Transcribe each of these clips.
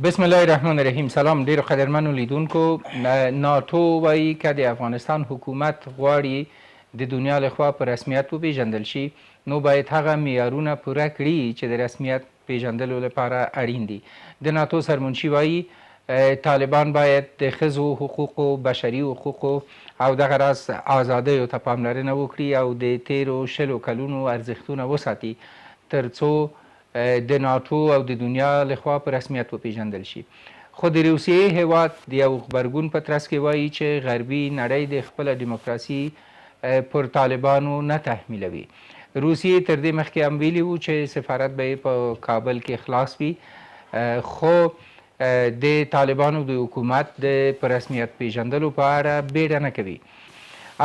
بسم الله الرحمن الرحیم. سلام ډیرو قدرمنو لیدونکو. ناتو وایي که د افغانستان حکومت غواړي د دنیا لخوا په رسمیت وپیژندل شي نو باید هغه معیارونه پوره کړي چې د رسمیت پیژندلو لپاره اړین دي. د ناتو سرمنشي وایي طالبان باید د ښځو حقوقو، بشري حقوقو او دغه راز ازادیو ته پاملرنه وکړي او د تیرو شلو کلونو ارزښتونه وساتي تر څو د ناتو او د دنیا لخوا په رسمیت وپیژندل شي. خو د روسیې هیواد د یو غبرګون په ترڅ کې وایي چې غربي نړۍ د خپله ډیموکراسي پر طالبانو نه تحمیلوي. روسیې تر دې مخکې هم ویلي وو چې سفارت به یې په کابل کې خلاص وي، خو د طالبانو د حکومت د په رسمیت پیژندلو په اړه بیړه نه کوي.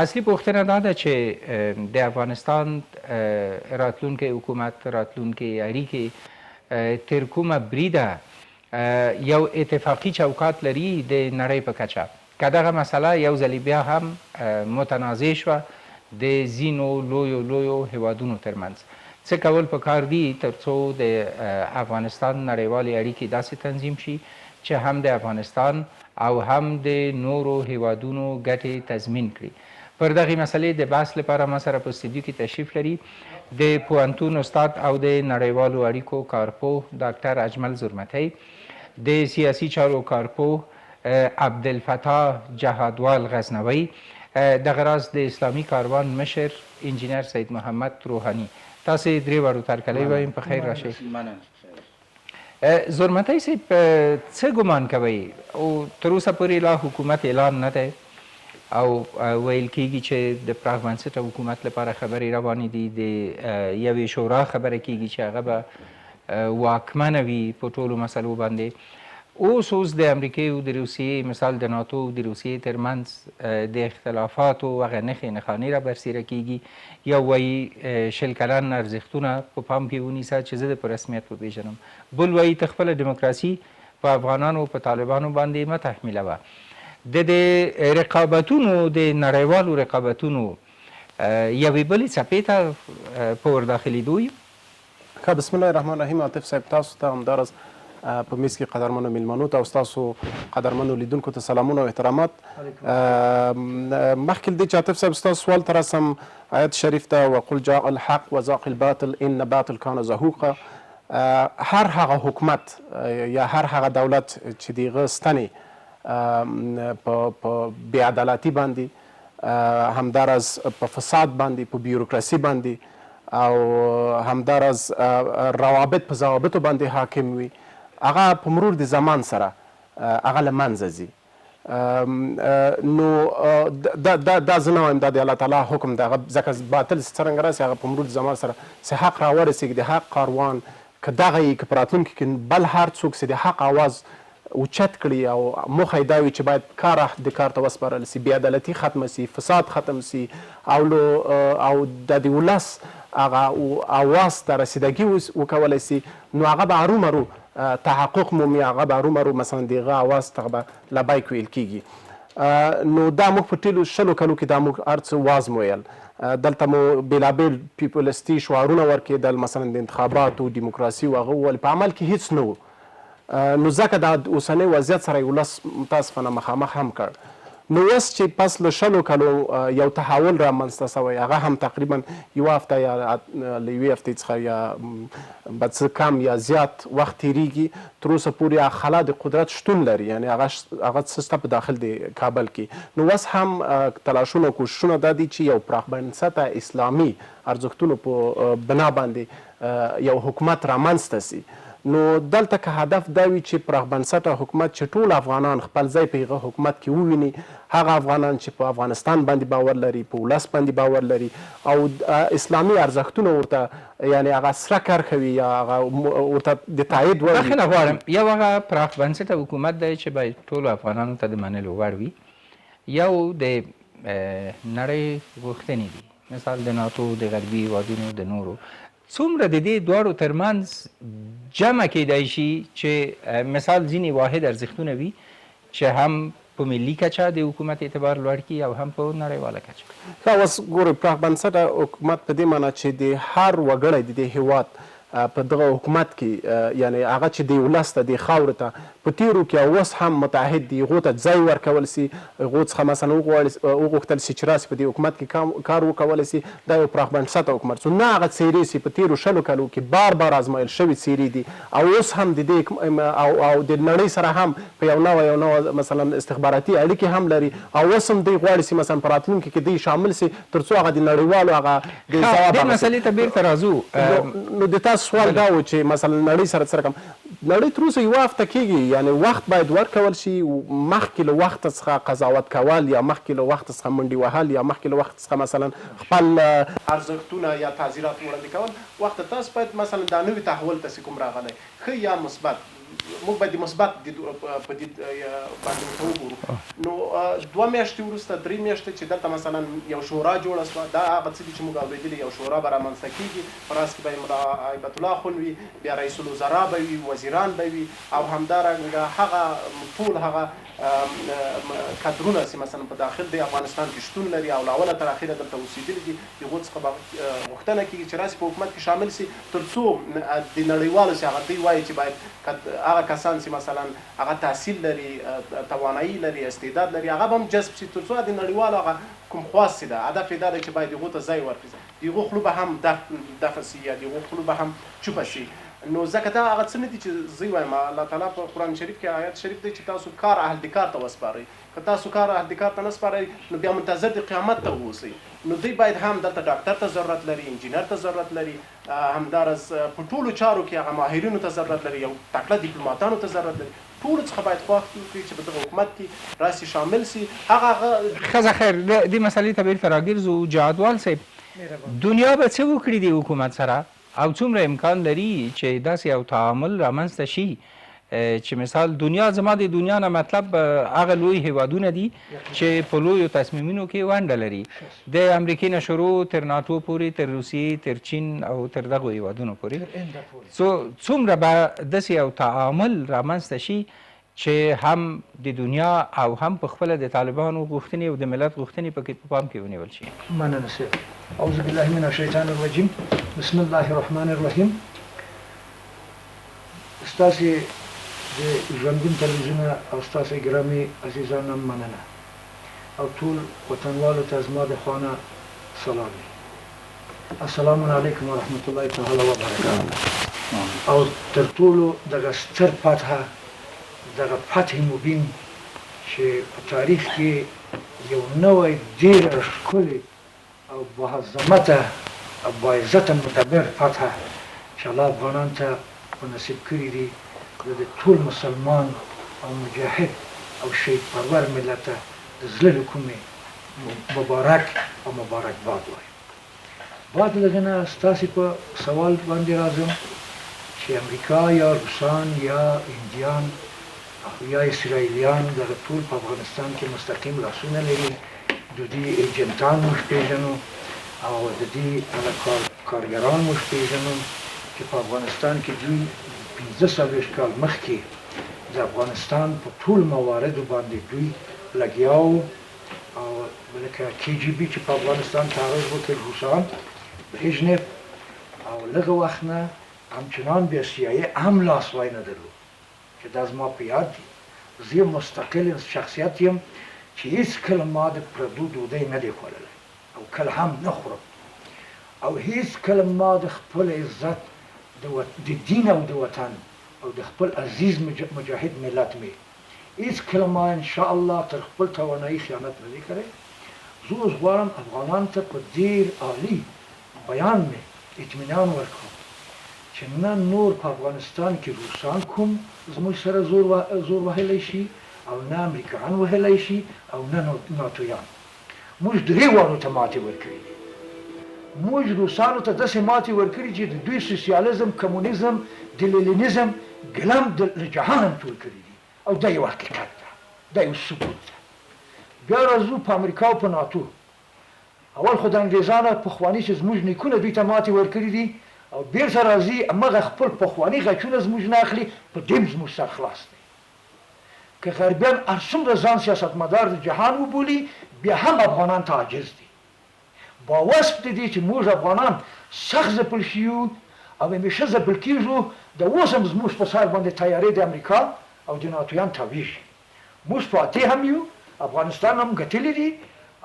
اصلي پوښتنه دا ده چې د افغانستان راتلونکی حکومت، راتلونکی اړیکې تر کومه بریده یو اتفاقي چوکاټ لري د نړۍ په کچه. که دغه مسله یو ځلې بیا هم متنازع شوه د ځینو لویو هیوادونو ترمنځ، څه کول پکار دي تر څو د افغانستان نړیوالې اړیکې داسې تنظیم شي چې هم د افغانستان او هم د نورو هیوادونو ګټې تضمین کړي. پر دغې مسلې د بحث لپاره ما سره په استودیو کې تشریف لري د پوهنتون استاد او د نړیوالو اړیکو کارپوه ډاکټر اجمل زرمتی، د سیاسي چارو کارپوه عبدالفتاح جهادوال غزنوی، دغه راز د اسلامي کاروان مشر انجینر سید محمد روحانی. تاسې درې واړو ته هرکلی وایم، په خیر راشئ. زرمتی صاحب، څه ګمان کوئ؟ او تر اوسه پورې لا حکومت اعلان نه دی او ویل کېږي چې د پراخ بنسټه حکومت لپاره خبرې روانې دي، د یوې شورا خبره کېږي چې هغه به واکمنه وي په ټولو مسلو باندې. اوس د امریکې او د روسیې، مثال د ناتو او د روسیې ترمنځ د اختلافاتو هغه نښې نښانې را برسېره کېږي. یو وایي 20 کلن ارزښتونه په پام کې ونیسه چې زه د په رسمیت وپېژنم، بل وایي ته خپله ډیموکراسي په افغانانو په طالبانو باندې مه تحمیلوه. د رقابتونو، د نړیوالو رقابتونو یوې بلې څپې ته په ورداخلېدو یو. ښه، بسم الله الرحمن الرحیم. عاطف صاحب، تاسو ته همداراز په میز کې قدرمنو میلمنو ته او ستاسو قدرمنو لیدونکو ته سلامونه او احترامات. مخکې له دې چې عاطف صاحب ستاسو سوال ته رسم، آیت شریف ته وقل جاء الحق وزاق الباطل ان باطل کان زهوقا، هر هغه حکومت یا هر هغه دولت چې د هغه ستنې په بېعدالتي باندې، همداراز په فساد باندې، په بیوروکراسي باندې او همداراز روابط په ضوابطو باندې حاکم وي، هغه په مرور د زمان سره هغه له منځه ځي. نو دا زه نه وایم دا د الله تعالی حکم دی، هغه ځکه باطل څرنګه راسي هغه په مرور د زمان سره چې حق راورسېږي، د حق کاروان که دغه یي که په راتلونکي کې بل هر څوک چې د حق آواز اوچت کړي او موخه یې دا وي چې باید کار ته وسپارل سي، بېعدالتي ختمه سي، فساد ختم سي او د ولس هغه آواز ته رسیدګي وکولی سي، نو هغه به هرومرو تحقق مومي، هغه به هرومرو مثلا د هغه آواز ته به لبیک ویل کیږي. نو دا موږ په ټولو 20 کلو کې دا موږ هر څه واز ویل، دلته مو بېلابېل پیپلستي شعارونه ورکېدل، مثلا د انتخاباتو، ډیموکراسي او هغه وویل، په عمل کې هیڅ نه و. نو ځکه د اوسنۍ وضعیت سره ولس متاسفانه مخامخ هم کړ. نو اوس چې پس له 20 کلو یو تحول رامنځته سوی، هغه هم تقریبا یوه هفته یا له یوې هفتې څخه یا به څه کم یا زیات وخت تېرېږي، تر اوسه پورې خلا د قدرت شتون لري، یعنې هغه څه شته په داخل د کابل کې. نو اوس هم تلاشونه او کوششونه دا دي چې یو پراخ بنسټه اسلامي ارزښتونو په بنا باندې یو حکومت رامنځته سي. نو دلته که هدف دا وي چې پراخ بنسټه حکومت چې ټول افغانان خپل ځای په هغه حکومت کې وویني، هغه افغانان چې په افغانستان باندې باور لري، په ولس باندې باور لري او اسلامي ارزښتونه ورته یعنې هغه سره کرښه وي یا هغه ورته د تایید وړ وي. بخښنه غواړم، یو هغه پراخ بنسټه حکومت دی چې باید ټولو افغانانو ته د منلو وړ وي، یو د نړۍ غوښتنې دي، مثال د ناتو، د غربي هېوادونو، د نورو. څومره د دې دواړو ترمنځ جمع کیدای شي چې مثال ځینې واحد ارزښتونه وي چې هم په ملي کچه د حکومت اعتبار لوړ کړي او هم په نړیواله کچه؟ اوس ګورئ، پراخ بنسټه حکومت په دې معنی چې د هر وګړی د دې هېواد په دغه حکومت کې یعنی هغه چې د ولس ته د خاورې ته په تیرو کې اوس هم متحد دي هغو ته ځای ورکول سي هغو څخه مثلا وغوښتل سي چې راسي په دې حکومت کې کار وکولی سي دا یو پراخ بنسټه حکومت څو نه هغه څیرې سي په تیرو 100 کالو کې بار بار ازمایل شوي څیرې دي او اوس هم د دې او د نړۍ سره هم په یو نوع مثلا استخباراتي اړیکې هم لري او اوس هم دوی غواړي چې مثلا په راتلونکي کې دوی شامل سي تر څو هغه د نړیوالو هغه د ځواب دې مسلې ته بیرته راځو نو د تاسو سوال دا و چې مثلا نړۍ سره سره کوم نړۍ تر اوسه یوه هفته کېږي یعنی وخت باید ورکول شي مخکې له وخته څخه قضاوت کول یا مخکې له وخته څخه منډې وهل یا مخکې له وخت څخه مثلا خپل ارزښتونه یا تعزیرات وړاندې کول وخت تاسو باید مثلا دا نوي تحول ته کوم راغلی ښه یا مثبت موږ باید د مثبت پدید باندې ورته وګورو نو 2 میاشتې وروسته 3 میاشتې چې دلته مثلا یو شورا جوړه شوه دا هغه څه دي چې موږ اورېدلي یو شورا به رامنځته کېږي په راس کې به ملا هیبت الله خون وي بیا رئیس الوزرا به وي وزیران به وي او همدارنګه هغه ټول هغه کادرونه چې مثلا په داخل د افغانستان کې شتون لري او له اوله تر اخره دلته اوسېدلي دي د هغو څخه به غوښتنه کېږي چې راسي په حکومت کې شامل سي تر څو د نړیوالو چې هغه دوی وایي چې باید هغه کسان چې مثلا هغه تحصیل لري توانایي لري استعداد لري هغه به هم جذب شي تر څو د نړیوالو هغه کوم خواست ده هدف یې دا دی چې باید هغو ته ځای ورکړي د هغو خولو به هم دفع سي یا د هغو خولو به هم چوپه شي نو ځکه دا هغه څه نه دي چې زه وایم الله تعالی په قرآن شریف کې آیات شریف دی چې تاسو کار اهل د کار ته وسپارئ که تاسو کار اهل د کار ته نه سپارئ نو بیا منتظر د قیامت ته واوسئ نو دوی باید هم دلته ډاکټر ته ضرورت لري انجینر ته ضرورت لري همدارس په ټولو چارو کې هغه ماهرینو ته ضرورت لري یو تکړه ډیپلوماتانو ته ضرورت لري ټولو څخه باید خواست وکړي چې په دغه حکومت کې راسي شامل سي هغه ښځه خیر دې مسلې ته بیرته راګرځو جهادوال صاحب دنیا به څه وکړي د حکومت سره او څومره امکان لري چې داسې یو تعامل رامنځته شي چې مثال دنیا زما د دنیا نه مطلب هغه لوی هیوادونه دي چې په لویو تصمیمونو کې ونډه لري د امریکې نه شروع تر ناتو پورې تر روسیې تر چین او تر دغو هیوادونو پورې څومره به داسې یو تعامل رامنځته شي چې هم د دنیا او هم په خپله د طالبانو غوښتنې او د ملت غوښتنې پکې په پام کې ونیول شي مننه صاحب اعوذ بالله من الشیطان الرجیم بسم الله الرحمن الرحیم ستاسې د ژوندون تلویزیون او ستاسې ګرامي عزیزانو مننه او ټول وطنوالو ته زما د خوا نه سلام دی السلام علیکم ورحمت الله تعالی وبرکاته او تر ټولو دغه ستر فتحه دغه فتح مبین چې په تاریخ کې یو نوی ډېره ښکلې او باعظمته او باعزته مدبر فتحه چې الله افغانانو ته په نصیب کړي دي د ټول مسلمان او مجاهد او شهید پرور ملت ته د زړه له کومې مبارک او مبارکباد وایم بعد له هغه نه ستاسې په سوال باندې راځم چې امریکا یا روسان یا هندیان یا اسرائیلیان دغه ټول په افغانستان کې مستقیم لاسونه لري د دې ایجنټان موږ پېژنو او د دې هغه کارګران موږ پېژنو چې په افغانستان کې دوی 15 کال مخکې د افغانستان په ټول مواردو باندې دوی لګیا او لکه KGB چې په افغانستان تعرض وکړ روسان برژنیف او لږه وخت نه همچنان بیا CIA هم لاس وای نه درلود چې دا زما په یاد دي زه یو مستقل شخصیت یم چې هیڅکله ما د پردو ډوډۍ نه دی خوړلی او کله هم نه خورم او هیڅکله ما د خپل عزت د دین او د وطن او د خپل عزیز مجاهد ملت مې هیڅکله ما انشاءالله تر خپل توانایي خیانت نه دی کړی زه اوس غواړم افغانانو ته په ډېر عالي بیان مې اطمینان ورکړم چې نه نور په افغانستان کې روسان کوم زموږ سره زور وهلی شي او نه امریکایان وهلی شي او نه ناتویان موږ درې واړو ته ماتې ورکړي دي موږ روسانو ته داسې ماتې ورکړي چې د دوی سوسیالیزم کمونیزم د لینینیزم ګلم د جهان هم ټول کړي دي او دا یو حقیقت ده دا یو ثبوت ده بیا راځو په امریکا او په ناتو اول خو د انګریزانو پخواني چې زموږ نیکونه دوی ته ماتې ورکړي دي او بیرته راځي همغه خپل پخواني غچونه زموږ نه اخلي په دې زموږ سر خلاص دی که غربیان هر څومره ځان سیاستمدار د جهان وبولي بیا هم افغانان ته عاجز دي با وصف د دې چې موږ افغانان سخت ځپل شوي او همیشه ځپل کېږو د اوس هم زموږ په سر باندې تیارې د امریکا او د ناتویان تاویږي موږ فاتح هم یو افغانستان هم ګټلی دي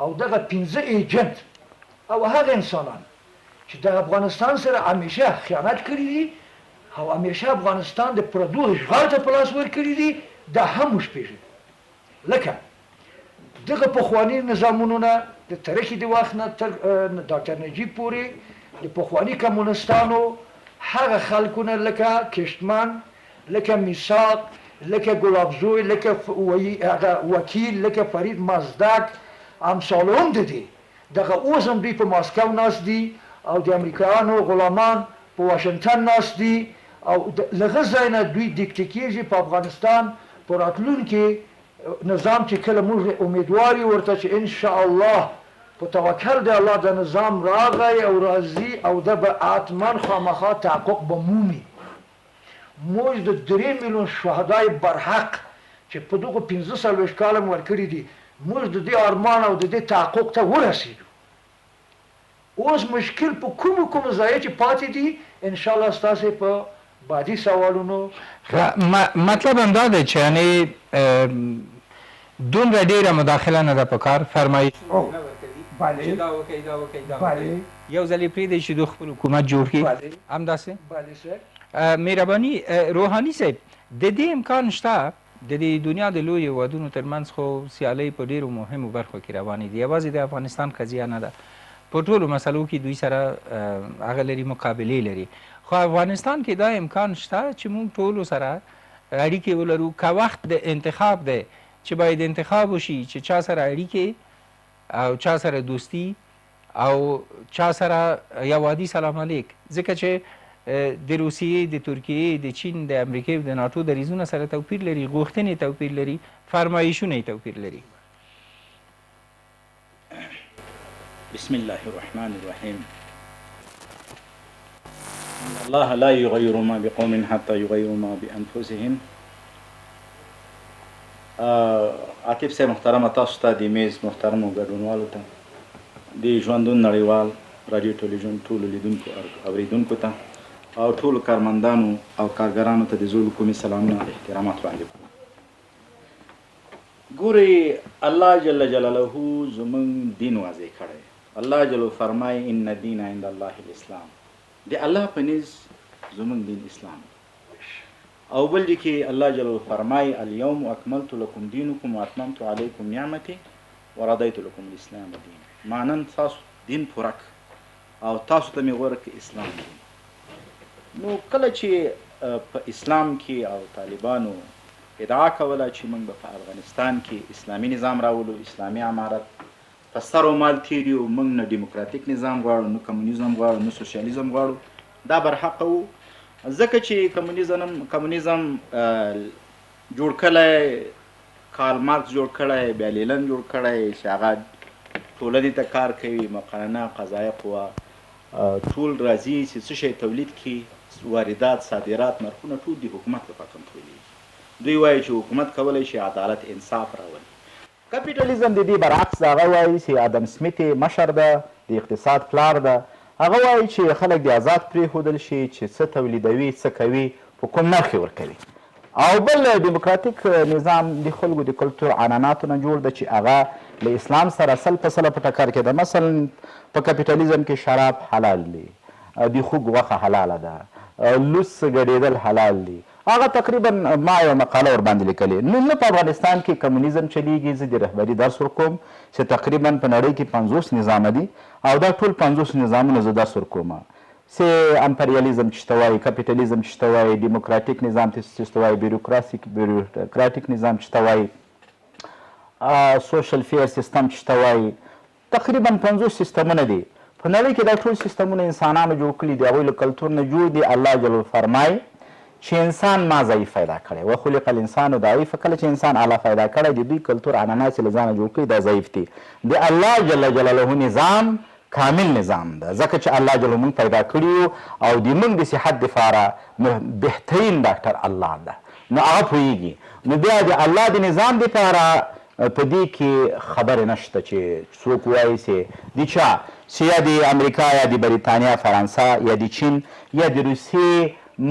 او دغه 15 ایجنټ او هغه انسانان چې د افغانستان سره همیشه خیانت کړی دي او همیشه افغانستان د پردو اشغال ته په لاس ورکړي دي دا هم موږ پېژنو لکه دغه پخواني نظامونو نه د تاریخي د وخت نه تر ډاکټر نجیب پورې د پخواني کمونستانو هغه خلکونه لکه کشتمن لکه میثاق لکه ګلابزوی لکه وکیل لکه فرید مازدک امثال هم د دې دغه اوس هم دوی په ماسکو ناست دي او د امریکایانو غلامان په واشنګټن ناست دي او له هغه ځای نه دوی دیکته کېږي په افغانستان په راتلونکي نظام چې کله موږ امیدوار یو ورته چې انشاءالله په توکل د الله د نظام راغی او راځي او د به حتما خامخا تحقق به مومي موږ د 3 میلیون شهدای برحق چې په دغه 15 کاله مو ورکړي دي موږ د دې ارمان او د دې تحقق ته ورسېدو اوس مشکل په کوم ځای چې پاتې دي انشاءالله ستاسې په بعدي سوالونو مطلب هم دا دی چې یعنې دومره ډېره مداخله نه ده په کار فرمایش بله دا وکړئ دا وکړئ دا وکړئ یو ځل یې پرېږدئ چې دوی خپل حکومت جوړ کړي همداسې بله سر مهرباني روحاني صاحب د دې امکان شته د دې دنیا د لویو هېوادونو ترمنځ خو سیالۍ په ډېرو مهمو برخو کې روانې دي یوازې د افغانستان قضیه نه ده په ټولو مسلو کې دوی سره هغه لري مقابلې لري خو افغانستان کې دا امکان شته چې موږ ټولو سره اړیکې ولرو که وخت د انتخاب دی چې باید انتخاب وشي چې چا سره اړیکې او چا سره دوستی او چا سره یو عادي سلام علیک ځکه چې د روسیې د ترکیې د چین د امریکې او د ناټو دریځونه سره توپیر لري غوښتنې توپیر لري فرمایشونه توپیر لري بسم الله الرحمن الرحیم الله لا یغیر ما بقوم حتى یغیروا ما بانفسهم عاطف صاحب محترمه تاسو ته د میز محترمو ګډونوالو ته د ژوندون نړیوال رادیو ټلویزیون ټولو لیدونکو اوریدونکو ته او ټولو کارمندانو او کارګرانو ته د زول کومې سلامونه احترامات وړاندې کوم ګورئ الله جل جلاله زموږ دین واضح کړی الله جل فرمای ان الدین عند الله الاسلام د الله په نزد زموږ دین اسلام او بل دي کې الله جل فرمای اليوم اکملت لكم دینکم واتممت علیکم نعمتي ورضیت لكم الاسلام دین معنی تاسو دین پوره او تاسو ته مې غوره اسلام دین نو کله چې په اسلام کې او طالبانو ادعا کوله چې موږ په افغانستان کې اسلامي نظام راولو اسلامي امارت په سر و مال تیري او موږ نه ډیموکراتیک نظام غواړو نه کمونیزم غواړو نه سوشیالیزم غواړو دا برحق وو ځکه چې کمونیزم جوړ کړی کارل مارکس جوړ کړی بیا لینن جوړ کړی چې هغه ټولنې ته کار کوي مقننه قضایه قوه ټول راځي چې څه شی تولید کړي واردات صادرات نرخونه ټول د حکومت لپاره کنټرولېږي دوی وایي چې حکومت کولی شي عدالت انصاف راولي کپیټالیزم د دې برعکس هغه وایي چې ادم سمیت مشر ده د اقتصاد پلار ده هغه وایي چې خلک د آزاد پرېښودل شي چې څه تولیدوي څه کوي په کوم نرخ یې ورکوي او بل ډیموکراتیک نظام د خلکو د کلتور عنعناتو نه جوړ ده چې هغه له اسلام سره 100% په ټکر کې ده مثلا په کپیټالیزم کې شراب حلال دی د خوږ غوښه حلاله ده لوس ګډېدل حلال دي هغه تقریبا ما یو مقاله ورباندې لیکلې نو نه په افغانستان کې کمونیزم چلیږي زه د رهبري درس ورکوم چې تقریبا په نړۍ کې 50 نظامه دي او دا ټول 50 نظامونه زه درس ورکوم چې امپریالیزم چې ته وایي کپیټالیزم چې ته وایي ډیموکراتیک نظام چې ته وایي بیوروکراتیک نظام چې ته وایي سوشل فیر سیستم چې ته وایي تقریبا 50 سیستمونه دي په نړۍ کې دا ټول سیستمونه انسانانو جوړ کړي دي هغوی له کلتور نه جوړ دي الله جل فرمای چې انسان ما ضعیف پیدا کړی وخلق الانسان ضعیف کله چې انسان اعلی پیدا کړی د دوی کلتور عنعنات چې له ځانه جوړ کړي دا ضعیف دي د الله جل جلاله نظام کامل نظام ده ځکه چې الله جل موږ پیدا کړي او د موږ د صحت دپاره بهترین ډاکټر الله ده نو هغه پوهیږي نو بیا د الله د نظام دپاره په دې کې خبرې نشته چې څوک وایي چې د چا چې یا د امریکا یا د بریتانیا فرانسه یا د چین یا د روسیې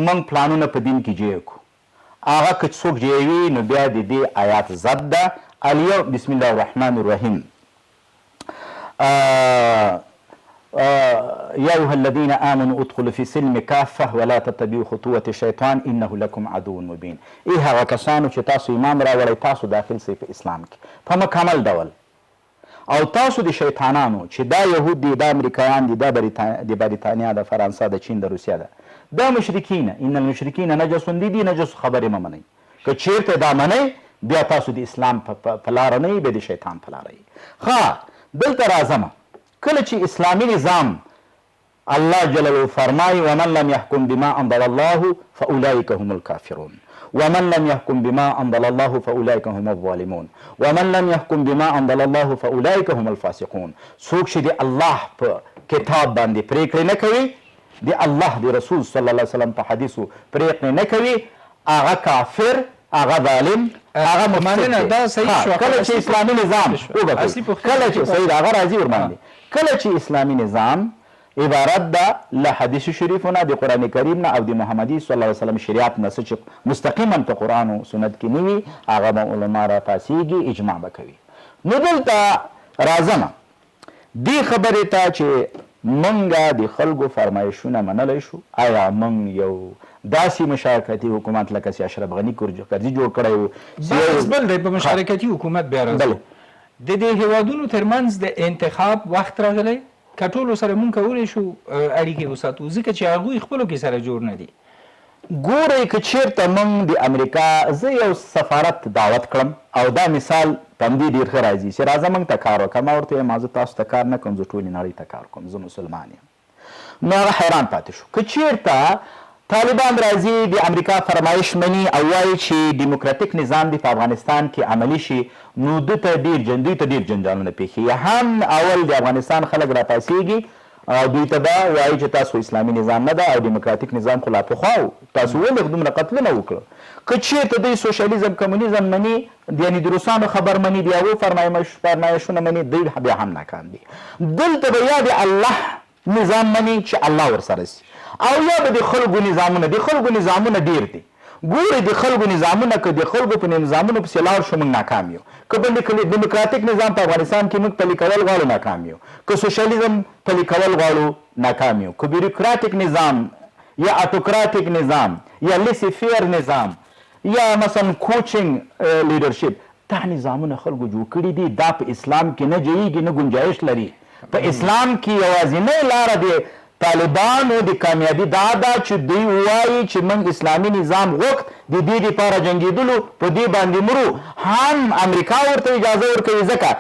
موږ پلانونه په دین کې جوړ کړو هغه که څوک جوړوي نو بیا د دې آیات ضد ده اليوم بسم الله الرحمن الرحیم يا أيها الذين آمنوا ادخلوا في السلم كافة ولا تتبعوا خطوات الشيطان إنه لكم عدو مبين هغه کسانو چې تاسو ایمان راوړئ تاسو داخل سئ په اسلام کې په مکمل ډول او تاسو د شیطانانو چې دا یهود دي دا امریکایان دي دا د بریتانیا د فرانسه د چین د روسیه ده دا مشرکین ان المشرکین نجس دي نجس خبرې مه منئ که چیرته دا منئ بیا تاسو د اسلام په لاره نه یې بیا د شیطان په لاره یې ښه دلته راځمه کله چې اسلامي نظام الله جلاله فرمایي ومن لم يحكم بما انزل الله فاولئك هم الكافرون ومن لم يحكم بما انزل الله فاولئك هم الظالمون ومن لم يحكم بما انزل الله فاولئك هم الفاسقون څوک چې د الله په کتاب باندې پریکړې نه کوي د الله د رسول صلی الله علیه وسلم په حدیثو پریکړې نه کوي هغه کافر هغه ظالم هغه مفسد دی کله چې اسلامي نظام کله چې صحیح هغه راځي ورباندې کله چې اسلامي نظام عبارت ده له حدیث شریفونه د قرآن کریم نه او د محمدي صلی الله علیه وسلم شریعت نه څه چې مستقیما په قرآن او سنت کې نه وي هغه به علما راپاڅېږي اجماع به کوي نو دلته راځمه دې خبرې ته چې موږ د خلکو فرمایشونه منلی شو آیا موږ یو داسې مشارکتي حکومت لکه چې اشرف غني کرزي جوړ کړی و بل دی په مشارکتي حکومت بیا راځو د دې هیوادونو ترمنځ د انتخاب وخت راغلی که ټولو سره مونږ کولی شو اړیکې وساتو ځکه چې هغوی خپلو کې سره جوړ نه دي ګورئ که چېرته موږ د امریکا زه یو سفارت دعوت کړم او دا مثال په همدې ډېر ښه راځي چې راځه موږ ته کار وکړه ما ورته ویل زه تاسو ته کار نه کوم زه ټولې نړۍ ته کار کوم زه مسلمان یم نو هغه حیران پاتې شو که چېرته طالبان راځي د امریکا فرمایش مني او وایي چې ډیموکراتیک نظام دی په افغانستان کې عملی شي نو دوی ته ډېر جنجالونه پیښیږي هم اول د افغانستان خلک راپاڅېږي او دوی ته دا وایي چې تاسو اسلامي نظام نه ده او ډیموکراتیک نظام خو لا پخوا و تاسو ولې دومره قتلونه وکړه که چېرته دوی سوشلیزم کمونیزم مني یعنې د روسانو خبر مني د هغو فرمایشونه مني دوی بیا هم ناکام دي دلته به یا د الله نظام مني چې الله ورسره سي او یا به د خلکو نظامونه ډېر دي ګورئ د خلکو نظامونه که د خلکو په نظامونو پسې لاړ شو موږ ناکام یو که بل ډیموکراتیک نظام په افغانستان کې موږ پلي کول غواړو ناکام یو که سوشلیزم پلي کول غواړو ناکام یو که بیروکراتیک نظام یا اتوکراتیک نظام یا لیسی فیر نظام یا مثلا کوچنګ لیډرشپ دا نظامونه خلکو جوړ کړي دي دا په اسلام کې نه جوړیږي نه ګنجایش لري په اسلام کې یوازینۍ لاره دی طالبانو د کامیابي دا ده چې دوی ووایي چې موږ اسلامي نظام غوښت د دې دپاره جنګېدلو په دې باندې مرو هم امریکا ورته اجازه ورکوي ځکه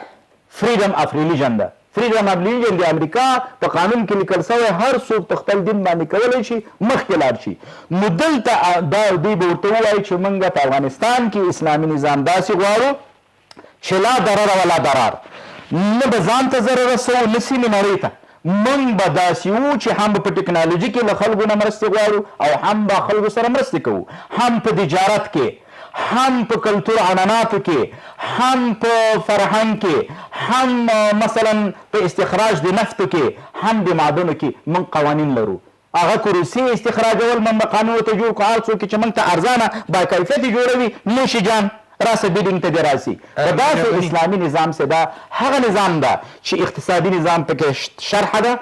فریډم اف ریلیجن ده فریډم اف ریلیجن د امریکا په قانون کې لیکل سوی هر څوک په خپل دین باندې کولی شي مخکې لاړ شي نو دلته دا دوی به ورته ووایي چې موږ په افغانستان کې اسلامي نظام داسې غواړو چې لا ضرر ولا ضرر نه به ځان ته ضرر رسوو نه سیمې نړۍ ته موږ به داسې وو چې هم په ټکنالوژي کې له خلکو نه مرستې غواړو او هم به خلکو سره مرستې کوو هم په تجارت کې هم په کلتور عنعناتو کې هم په فرهنګ کې هم مثلا په استخراج د نفتو کې هم د معدنو کې موږ قوانین لرو هغه که روسیې استخراجول موږ به قانون ورته جوړ کړو هر څوک چې موږ ته ارزانه باکیفیتې جوړوي نوشي جان راسه بیډینګ ته دې راسي په داسې اسلامي نظام سه دا هغه نظام ده چې اقتصادي نظام پکې شرحه ده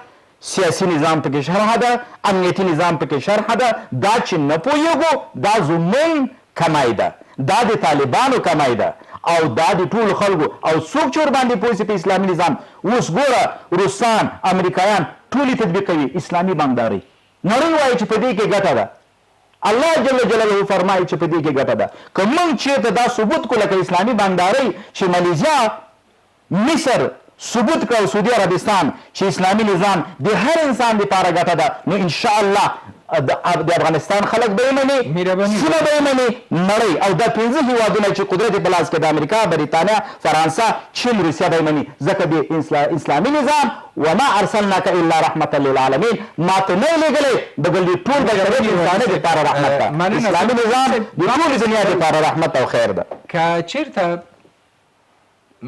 سیاسي نظام پکې شرحه ده امنیتي نظام پکې شرحه ده دا چې نه پوهېږو دا زموږ کمای ده دا د طالبانو کمای ده او دا د ټولو خلکو او څوک چې ورباندې پوه سي په اسلامي نظام اوس ګوره روسان امریکایان ټولې تطبیقوي اسلامي بانکداري نړۍ وایي چې په دې کې ګټه ده الله جل جلاله فرمایي چې په دې کې ګټه ده که موږ چېرته دا ثبوت کړو لکه اسلامي بانکدارۍ چې ملیزیا مصر ثبوت کړو سعودي عربستان چې اسلامي نظام د هر انسان لپاره ګټه ده نو انشاءالله د افغانستان خلک به یې مني سیمه به یې مني نړۍ او دا 15 هیوادونه چې قدرت په لاس کې د امریکا بریتانیا فرانسه چین روسیه به یې مني ځکه د اسلامي نظام وما ارسلناک الا رحمة للعالمین ما ته نه لېږلی بګل د ټول بشریت انسانیت دپاره رحمت ده اسلامي نظام د ټولې دنیا دپاره رحمت او خیر ده که چېرته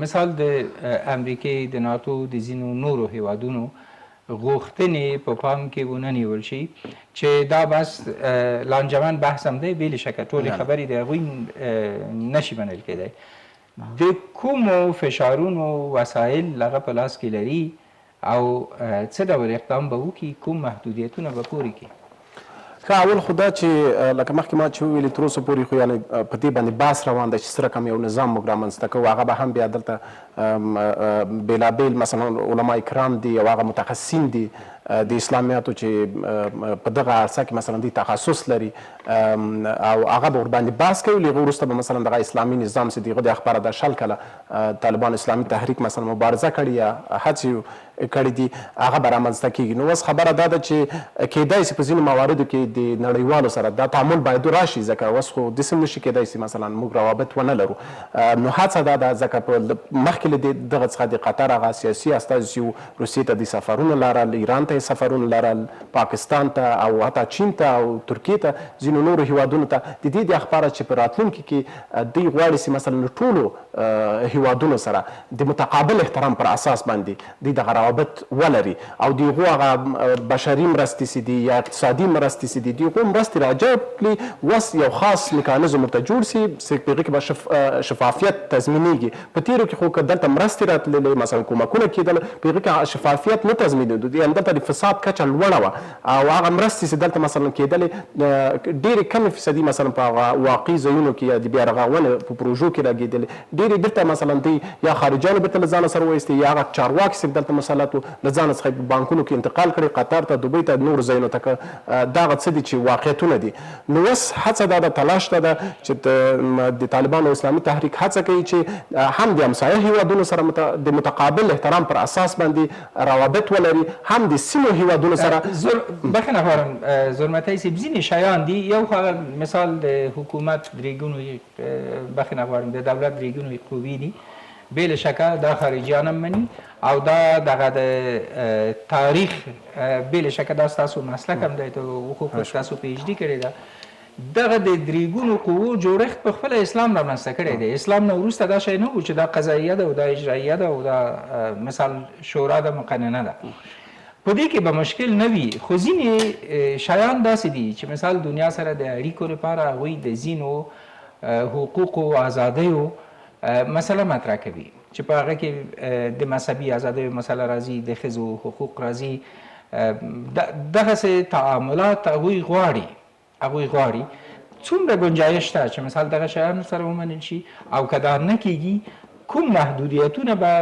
مثال د امریکې د ناتو د ځینو نورو هیوادونو غوښتنې په پام کې ونه نیول شي چې دا بس لانجمن بحث هم دی بې له شکه ټولې خبرې د هغوی نشي منل کېدی د کومو فشارونو وسایل هغه په لاس کې لري او څه ډول اقدام به وکړي کوم محدودیتونه به پورې کړي ښه اول خو دا چې لکه مخکې ما چې وویلې تر اوسه پورې خو یعنې په دې باندې بحث روان دی چې څه رقم یو نظام موږ رامنځته کوو هغه به هم بیا دلته بېلابېل مثلا علما کرام دي او هغه متخصصین دي د اسلامیاتو چې په دغه عرصه کې مثلا دوی تخصص لري او هغه به ورباندې بحث کوي له هغې وروسته به مثلا دغه اسلامي نظام چې د هغه د خبره ده 20 کاله طالبان اسلامي تحریک مثلا مبارزه کړې یا هڅې کړي دي هغه به رامنځته کېږي نو اوس خبره دا ده چې کیدای شي په ځینو مواردو کې د نړیوالو سره دا تعامل باید راشي ځکه اوس خو داسې نشي کیدای شي مثلا موږ روابط ونه لرو نو هڅه دا ده ځکه په مخکې له دغه څخه د قطر هغه سیاسي استازي چې روسیې ته د سفرونه لرل ایران ته سفرونه لرل پاکستان ته او حتی چین ته او ترکیې ته ځینو نورو هیوادونو ته د دې د اخباره چې په راتلونکي کې دوی غواړي چې مثلا له ټولو هیوادونو سره د متقابل احترام پر اساس باندې دوی دغه روابط ولري او د هغو هغه بشري مرستې چې دي یا اقتصادي مرستې چې دي د هغو مرستې راجلب کړي اوس یو خاص میکانیزم ورته جوړ سي چې په هغې کې به شفافیت تضمینېږي په تېرو کې خو که دلته مرستې راتللې مثلا کومکونه کېدل په هغې کې شفافیت نه تضمینېدو یعنې دلته د فساد کچه لوړه وه او هغه مرستې چې دلته مثلا کېدلې ډېرې کمې فیصدي مثلا په هغه واقعي ځایونو کې یا د بیا رغونې په پروژو کې راګېدلې ډېرې بېرته مثلا دوی یا خارجیانو بېرته له ځانه سره وایستې یا هغه چارواکي چې دلته مسلط وو له ځانه څخه په بانکونو کې انتقال کړي قطر ته دوبۍ ته نورو ځایونو ته دغه څه دي چې واقعیتونه دي نو اوس هڅه دا ده تلاش دا ده چې د طالبانو اسلامي تحریک هڅه کوي چې هم د همسایه هیوادونو سره د متقابل احترام پر اساس باندې روابط ولري هم د سیمو هیوادونو سره بخښنه غواړم زلمتی صاحب ځینې شیان دي یو مثال د حکومت درېګونو بخښنه غواړم د دولت درېګونو قوې دي بې له شکه دا خارجیان هم مني او دا دغه د تاریخ بې له شکه دا ستاسو مسلک هم دی حقوقو ستاسو پی ایچ ډي کړې ده دغه د درېګونو قوو جوړښت په خپله اسلام رامنځته کړی دی اسلام نه وروسته دا شی نه و چې دا قضاییه ده او دا اجراییه ده او دا مثال شورا ده مقننه ده په دې کې به مشکل نه وي خو ځینې شیان داسې دي چې مثال دنیا سره د اړیکو لپاره هغوی د ځینو حقوقو او ازادیو مسله مطرح کوي چې په هغه کې د مذهبي ازادیو مسله راځي د ښځو حقوق راځي دغسې تعاملات هغوی غواړي څومره گنجایش شته چې مثال دغه شیانو سره ومنل شي او که دا نه کېږي کوم محدودیتونه به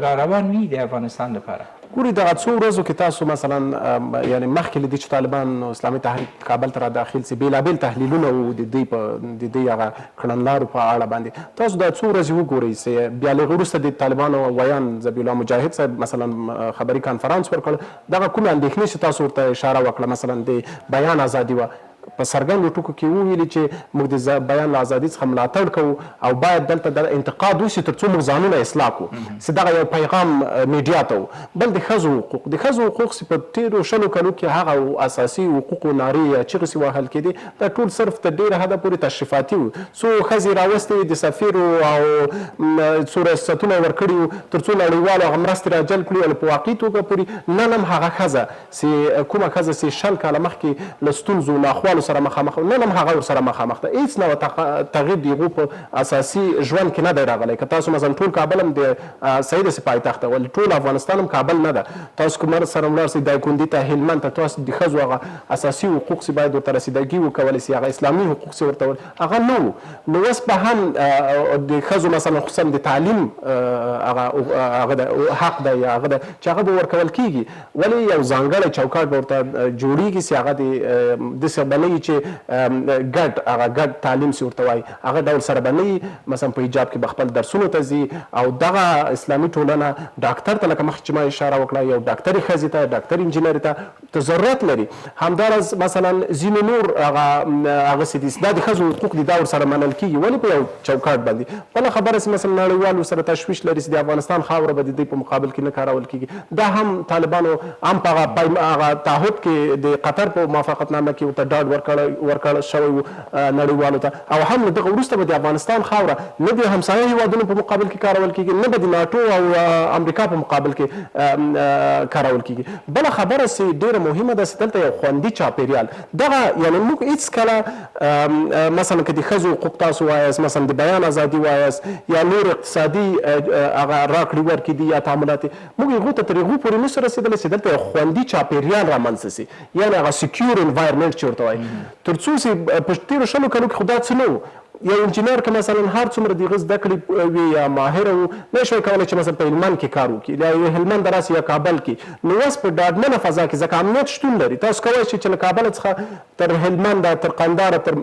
را روان وي د افغانستان لپاره ګوري دغه څو ورځو کې تاسو مثلا یعنې مخکې له دې چې طالبان اسلامي تحریک کابل ته را داخل سي بېلابېل تحلیلونه وو د دوی هغه کړنلارو په اړه باندې تاسو دا څو ورځې وګورئ چې بیا له هغې وروسته د طالبانو ویان ذبیح الله مجاهد صاحب مثلا خبري کانفرانس ورکړ دغه کومې اندېښنې چې تاسو ورته اشاره وکړه مثلا د بیان ازادي وه په څرګندو ټکو کې وویلي چې موږ د بیان له ازادۍ څخه ملاتړ کوو او باید دلته د انتقاد وشي تر څو موږ ځانونه اصلاح کړو چې دغه یو پیغام میډیا ته و بل د ښځو حقوق چې په تېرو 20 کالو کې هغه اساسي حقوقو نارې یا چغې چې وهل کېدې دا ټول صرف تر ډېره حده پورې تشریفاتي وو څو ښځې راوستې د سفیرو او څو ریاستونه ورکړي وو تر څو نړیوالو هغه مرستې راجلب کړي او په واقعي توګه پورې نن هم هغه ښځه چې کومه ښځه چې 20 کاله مخکې له ستونزو ناخوالو سره مخامخ نن هم هغه ورسره مخامخ ده هېڅ نوع تغییر د هغو په اساسي ژوند کې نه دی راغلی که تاسو مثلا ټول کابل هم د صحیح داسې پایتخت ده ولې ټول افغانستان هم کابل نه ده تاسو که سره ولاړ سئ دایکنډي ته هلمند ته تاسو د ښځو هغه اساسي حقوق چې باید ورته رسیدګي وکولی سي هغه اسلامي حقوق چې ورته هغه نه وو نو اوس به هم د ښځو مثلا خصوصا د تعلیم هغه حق ده یا هغه ده چې هغه به ورکول کېږي ولې یو ځانګړی چوکاټ به ورته جوړېږي چې هغه د داسې به نه وي چې ګډ تعلیم چې ورته وایي هغه ډول سره به نه وي مثلا په حجاب کې به خپل درسونو ته ځي او دغه اسلامي ټولنه ډاکټر ته لکه مخکې چې ما اشاره وکړه یو ډاکټري ښځې ته ډاکټر انجینري ته ضرورت لري همداراز مثلا ځینې نور هغسې دي دا د ښځو حقوق دي دا ورسره منل کېږي ولې په یو چوکاټ باندې بله خبره چې مثلا نړیوال ورسره تشویش لري چې د افغانستان خاوره به د دوی په مقابل کې نه کارول کېږي دا هم طالبانو هم په هغه تعهد کې د قطر په موافقتنامه کې ورته ډاډ ورکړ شوی و نړیوالو ته، او هم له دغه وروسته به د افغانستان خاوره نه د همسایه هیوادونو په مقابل کې کارول کیږي، نه به د ناټو او امریکا په مقابل کې کارول کیږي. بله خبره چې ډیره مهمه ده چې دلته یو خوندي چاپیریال دغه یعنې موږ هېڅکله مثلا که د ښځو حقوق تاسو وایاست، مثلا د بیان ازادي وایاست یا نور اقتصادي هغه راکړې ورکړې دي یا تعاملات، موږ هغو ته تر هغو پورې نشو رسېدلی چې دلته یو خوندي چاپیریال رامنځته سي، یعنې هغه سکیور انوایرمنټ چې ورته وایي. تر څو چې په تېرو 100 کلو کې خو دا څه نه و. یو انجینر که مثلا هر څومره د هغه زده کړې وي یا ماهره و، نه شوی کولی چې مثلا په هلمند کې کار وکړي یا هلمند راسي یا کابل کې. نو اوس په ډاډمنه فضا کې ځکه امنیت شتون لري، تاسو کولی شئ چې له کابله څخه تر هلمنده تر قنداره تر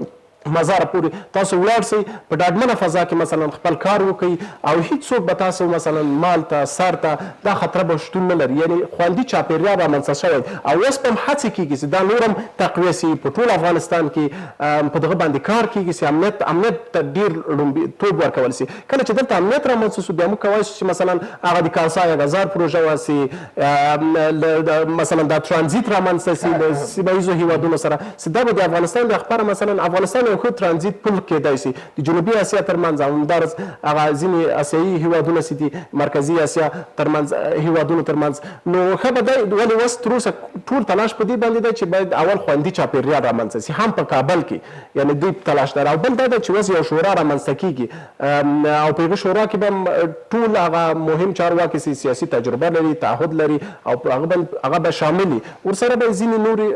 مزاره پورې تاسو ولاړ سئ، په ډاډمنه فضا کې مثلا خپل کار وکړئ او هیڅوک به تاسو مثلا مال ته سر ته دا خطره به شتون نه لري. یعنې خوندي چاپیریال رامنځته شوی او اوس په هم هڅې کېږي چې دا نور هم تقویه سي، په ټول افغانستان کې په دغه باندې کار کېږي چې امنیت ته ډېر لومړیتوب ورکول سي. کله چې دلته امنیت رامنځته سو بیا موږ کولی شو چې مثلا هغه د کاسا یا غزار پروژه واسي، مثلا دا ترانزیت رامنځته سي د سیمه ییزو هیوادونو سره، چې دا به د افغانستان د خبره مثلا افغانستان یو ښه ترانزیت پل کېدای سي د جنوبي اسیا ترمنځ او همدارس هغه ځینې اسیایي هیوادونه چې دي مرکزي اسیا ترمنځ هیوادونو ترمنځ. نو ښه به دی ولې اوس تر اوسه ټول تلاش په دې باندې دی چې باید اول خوندي چاپیریال رامنځته سي، هم په کابل کې یعنې دوی تلاش لري. او بل دا ده چې اوس یو شورا رامنځته کېږي او په هغه شورا کې به ټول هغه مهم چارواکي چې سیاسي تجربه لري، تعهد لري او هغه به شامل وي. ورسره به ځینې نورې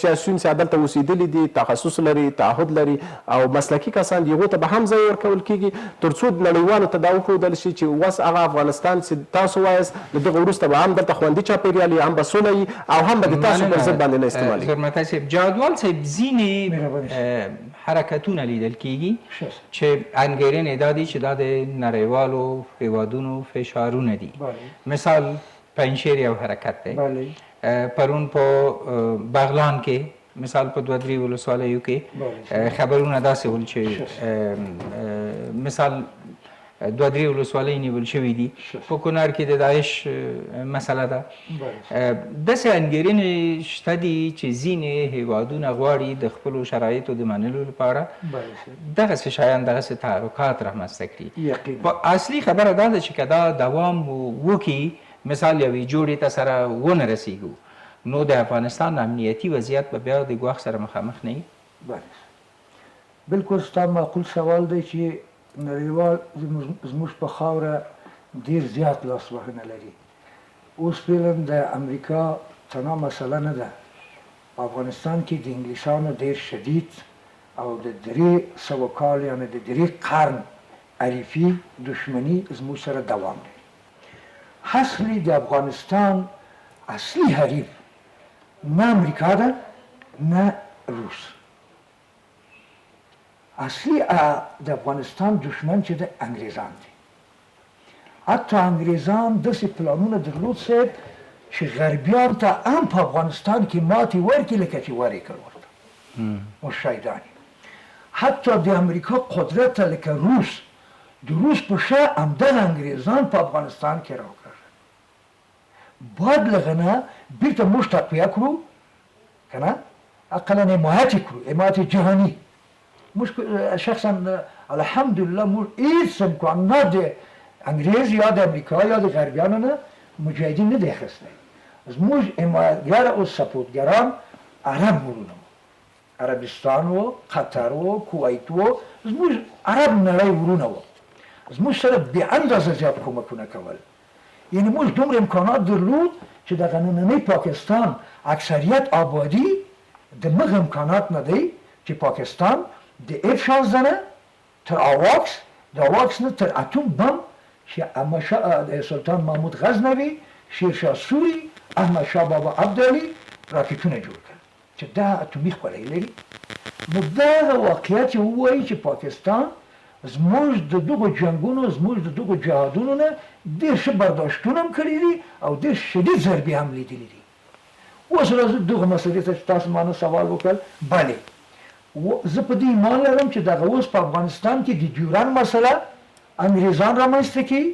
سیاسیون چې دلته اوسېدلي دي، تخصص لري، تعهد لري او مسلکي کسان دي، هغو ته به هم ځای ورکول کېږي تر څو نړیوالو ته دا وښودل شي چې اوس هغه افغانستان چې تاسو وایاست له دغه وروسته به هم دلته خوندي چاپیریال وي، هم به سوله وي او هم به د تاسو پر ضد باندې نه استعمالېږي. زرمتی صاحب، جهادوال صاحب ځینې حرکتونه لیدل کېږي چې انګېرنې دا دي چې دا د نړیوالو هېوادونو فشارونه دي. مثال پنجشیر یو حرکت دی، پرون په بغلان کې مثال په 2-3 ولسوالیو کې خبرونه داسې ول چې مثال 2-3 ولسوالۍ نیول شوي دي. په کونړ کې د داعش مسله ده. داسې انګېرنې شته دي چې ځینې هیوادونه غواړي د خپلو شرایطو د منلو لپاره دغسې شیان دغسې تحرکات رامنځته کړي. اصلي خبره دا ده چې که دا دوام وکړي، مثال یوې جوړې ته سره ونه رسېږو، نو د افغانستان امنیتي وضعیت به بیا د ګواښ سره مخامخ نه وي. بلکل ستا معقول سوال دی چې نړیوال زموږ په خاوره ډېر زیات لاسوهنه لري. اوس فعلا د امریکا تنها مسله نه ده، په افغانستان کې د انګلیسانو ډېر شدید او د 300 کال یعنې د 3 قرن عریفي دشمني زموږ سره دوام دی. اصلي د افغانستان اصلي حریف نه امریکا ده نه روس. اصلي د افغانستان دشمن چې ده انګریزان دي. حتی انګریزان داسې پلانونه درلود صاحب چې غربیان ته هم په افغانستان کې ماتې ورکړي لکه چې ورې کړ ورته مشاهدان. حتی د امریکا قدرت ته لکه روس، د روس په شا همدغه انګریزان په افغانستان کې راوکړل. باید له هغه نه بیرته موږ تقویه کړو که نه، اقلا حمایت یې کړو، حمایت جهاني. موږ شخصا الحمدلله موږ هېڅ امکان نه د انګریز یا د امریکا یا د غربیانو نه مجاهدین نه دی اخیستی. زموږ حمایتګر او سپورټګران عرب ورونه وو، عربستان و، قطر و، کویت و، زموږ عرب نړۍ ورونه وو. زموږ سره بې اندازه زیات کومکونه کول. یعنې موږ دومره امکانات درلود چې د نننۍ پاکستان اکثریت آبادي د مغ امکانات نه دی چې پاکستان د F-16 نه تر آواکس، د آواکس نه تر اتوم بم، سلطان محمود غزنوي، شیرشاه سوري، احمد شاه بابا عبدالي راکټونه جوړ کړل چې دا اتومي خولۍ لري. نو دغه واقعیت چې ووایي چې پاکستان زموږ د دغو جنګونو، زموږ د دغو جهادونو نه ډېر ښه برداشتونه هم کړي دي او ډېر شدید ضربې هم لیدلي دي. اوس راځو دغه مسلې ته چې تاسو ما نه سوال وکړل. بلې زه په دې ایمان لرم چې دغه اوس په افغانستان کې د ډیورند مسله انګریزان رامنځته کوي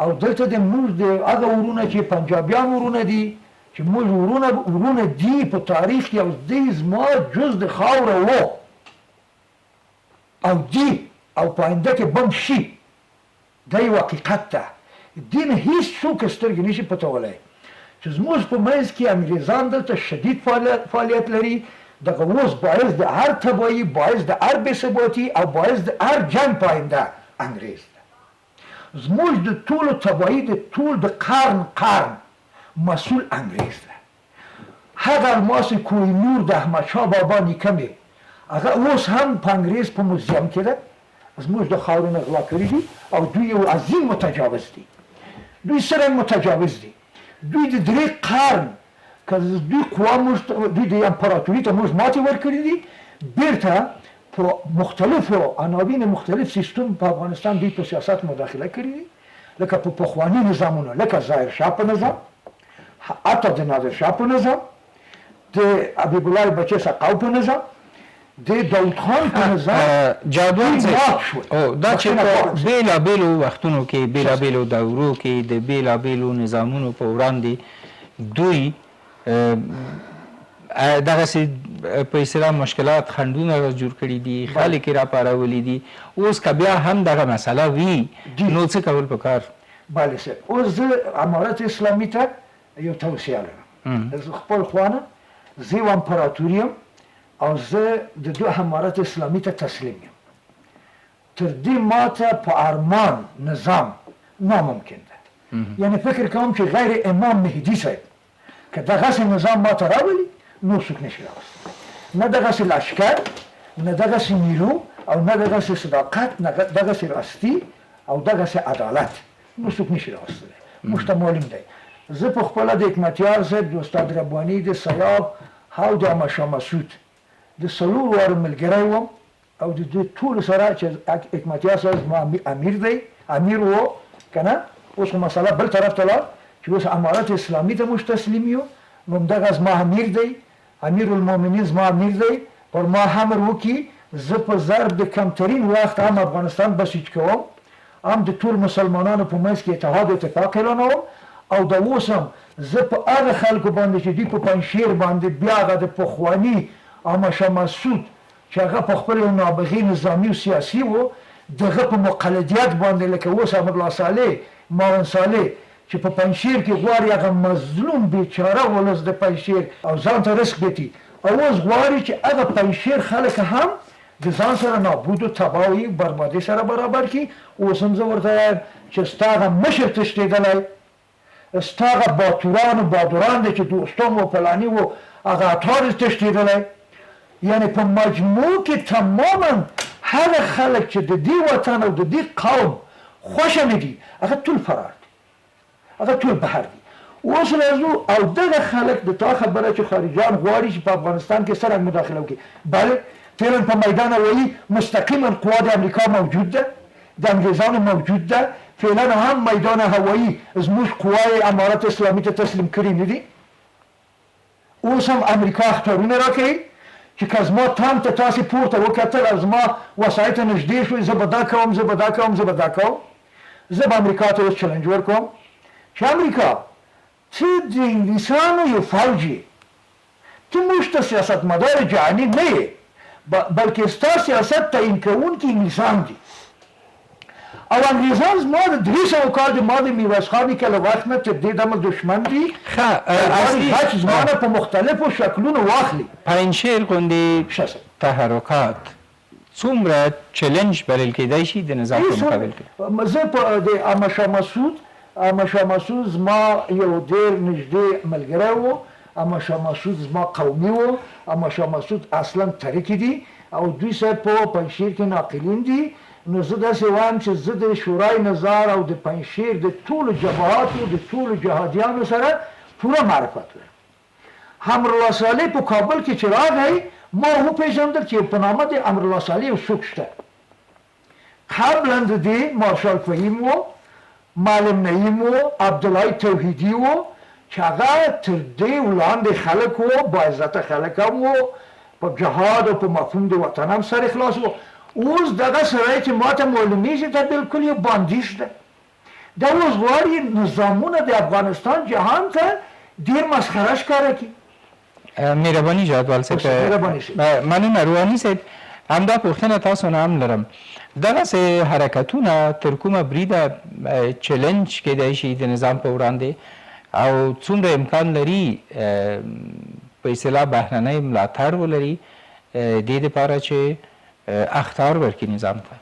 او دلته د موږ د هغه ورونه چې پنجابیان ورونه دي چې موږ ورونه دي په تاریخ کې او دی زما جز د خاوره و او دی او په آینده کې بم شي دا یو حقیقت ده دې نه هېڅ څوک سترګې نشي پټولی چې زموږ په منځ کې انګریزان دلته شدید فعالیت لري دغه اوس باعث د هر تباهي باعث د هر بېثباتي او باعث د هر جنګ په آینده انګریز ده زموږ د ټولو تباهي د ټول د قرن مسئول انګریز ده هغه الماس کوه نور د احمدشاه بابا نیکه مې هغه اوس هم په انګریز په موزیم کې ده زموږ د خاورې نه غلا کړي دي او دوی یو عظیم متجاوز دي دوی څرنګه متجاوز دي دوی د 3 قرن که دوی قوا دوی د امپراتوري ته موږ ماتې ورکړي دي بیرته په مختلفو عناوین مختلف سیستم په افغانستان دوی په سیاست مداخله کړي دي لکه په پخواني نظامونه لکه ظاهر شاه په نظام حتی د نادر شاه په نظام د حبیب الله بچه سقاو په نظام د داود خان په نظام جادوان دا چې په بېلابېلو وختونو کې بېلابېلو دورو کې د بېلابېلو نظامونو په وړاندې دوی دغسې په اصطلاح مشکلات خنډونه جوړ کړي دي خلک یې راپارولي دي اوس که بیا هم دغه مسله وي نو څه کول پکار بله صاحب اوس زه امارت اسلامي ته یو توصیه لرم زه خپل خوانه زه یو امپراتور یم او زه د دوی امارت اسلامي ته تسلیم یم تر دې ماته په ارمان نظام ناممکن ده یعنی فکر کوم چې غیر امام مهدي صاحب که دغسې نظام ماته راولي نو څوک نشي راوستلی نه دغسې لشکر نه دغسې نیرو او نه دغسې صداقت نه دغسې راستي او دغسې عدالت نو څوک نشي راوستلی موږ ته معلوم دی زه په خپله د حکمتیار صاحب د استاد رباني د سیاب او د احمدشاه مسعود د 4 وارو ملګری وم او د دوی ټولو سره چې حکمتیار صاحب زما امیر دی امیر و که نه اوس خو مسله بل طرف ته لاړ چې اوس امارت اسلامي ته موږ تسلیم یو نو همدغه زما امیر دی امیر المؤمنین زما امیر دی پر ما امر وکړي زه په ضرب د کمترین وخت هم افغانستان بسیج کوم هم د ټول مسلمانانو په منځ کې اتحاد او اتفاق اعلانوم او د اوس هم زه په هغه خلکو باندې چې دوی په پنجشیر باندې بیا هغه د پخواني احمدشاه مسعود چې هغه په خپل یو نابغي نظامي او سیاسي و دغه په مقلدیت باندې لکه اوس احمدالله صالح ماون صالح چې په پنجشیر کې غواړي هغه مظلوم بیچاره ولس د پنجشیر او ځان ته رزق بیتي او اوس غواړي چې هغه پنجشیر خلک هم د ځان سره نابود او تباه او بربادي سره برابر کړي اوس هم زه ورته وایم چې ستا هغه مشر تښتېدلی ستا هغه باتوران و بادوران دی چې دوستان و فلاني و هغه عطار تښتېدلی یعنی په مجموع کې تماما هغه خلک چې د دې وطن او د دې قوم خوښه نه دي هغه ټول فرار دي هغه ټول بهر دي اوس راځو او دغه خلک د تا خبره چې خارجیان غواړي چې په افغانستان کې څرنګه مداخله وکړي بله فعلا په میدان هوایي مستقیما قوا د امریکا موجود ده د انګریزانو موجود ده فعلا هم میدان هوایي زموږ قوای امارت اسلامي ته تسلیم کړي نه دي اوس هم امریکا اخطارونه راکوي چې که زما تام ته تاسې پورته وکتل او زما وسایط ته نږدې شوئ زه به دا کوم زه به دا کوم زه به دا کوم زه به امریکا ته اوس چلنج ورکوم چې امریکا ته د انګلیسانو یو فوج یې ته موږ ته سیاستمدار جهاني نه یې بلکې ستا سیاست تعیین کوونکي انګلیسان دي او انګریزان زما د 300 کال د ما د میرویس خان نیکه له وخت نه تر دې دمه دشمن دي غواړي زما نه په مختلفو شکلونو واخلي پنجشیر غوندې تحرکات څومره چلنج بلل کېدای شي د نظام په مقابل کې زه په د احمدشاه مسعود زما یو ډېر نږدې ملګری و احمدشاه مسعود زما قومي و احمدشاه مسعود اصلا ترکي دي او دوی صاحب په پنجشیر کې ناقلین دي نو زه داسې وایم چې زه د شورای نظار او د پنجشیر د ټولو جبهاتو د ټولو جهادیانو سره پوره معرفت لرم امرالله صالح په کابل کې چې راغی ما وپېژندل چې په نامه د امرالله صالح یو څوک شته قبلا د دې مارشال فهیم و معلم نعیم و عبدالله توحیدي و چې هغه تر دې وړاندې خلک و باعزته خلک هم و په جهاد او په مفهوم د وطن هم سر اخلاص و اوس دغه سړی چې ما ته معلومیږي دا بلکل یو باندیش ده دا اوس غواړي نظامونه د افغانستان جهان ته ډېر مسخره ښکاره کړي. مهرباني جهادوال صاحب مهرباني صاحب. مننه روحاني صاحب همدا پوښتنه تاسو نه هم لرم دغسې حرکتونه تر کومه بریده چلنج کیدای شي د نظام په وړاندې او څومره امکان لري په اصطلاح بهرنی ملاتړ ولري دې دپاره چې اخطار ورکړي نظام ته.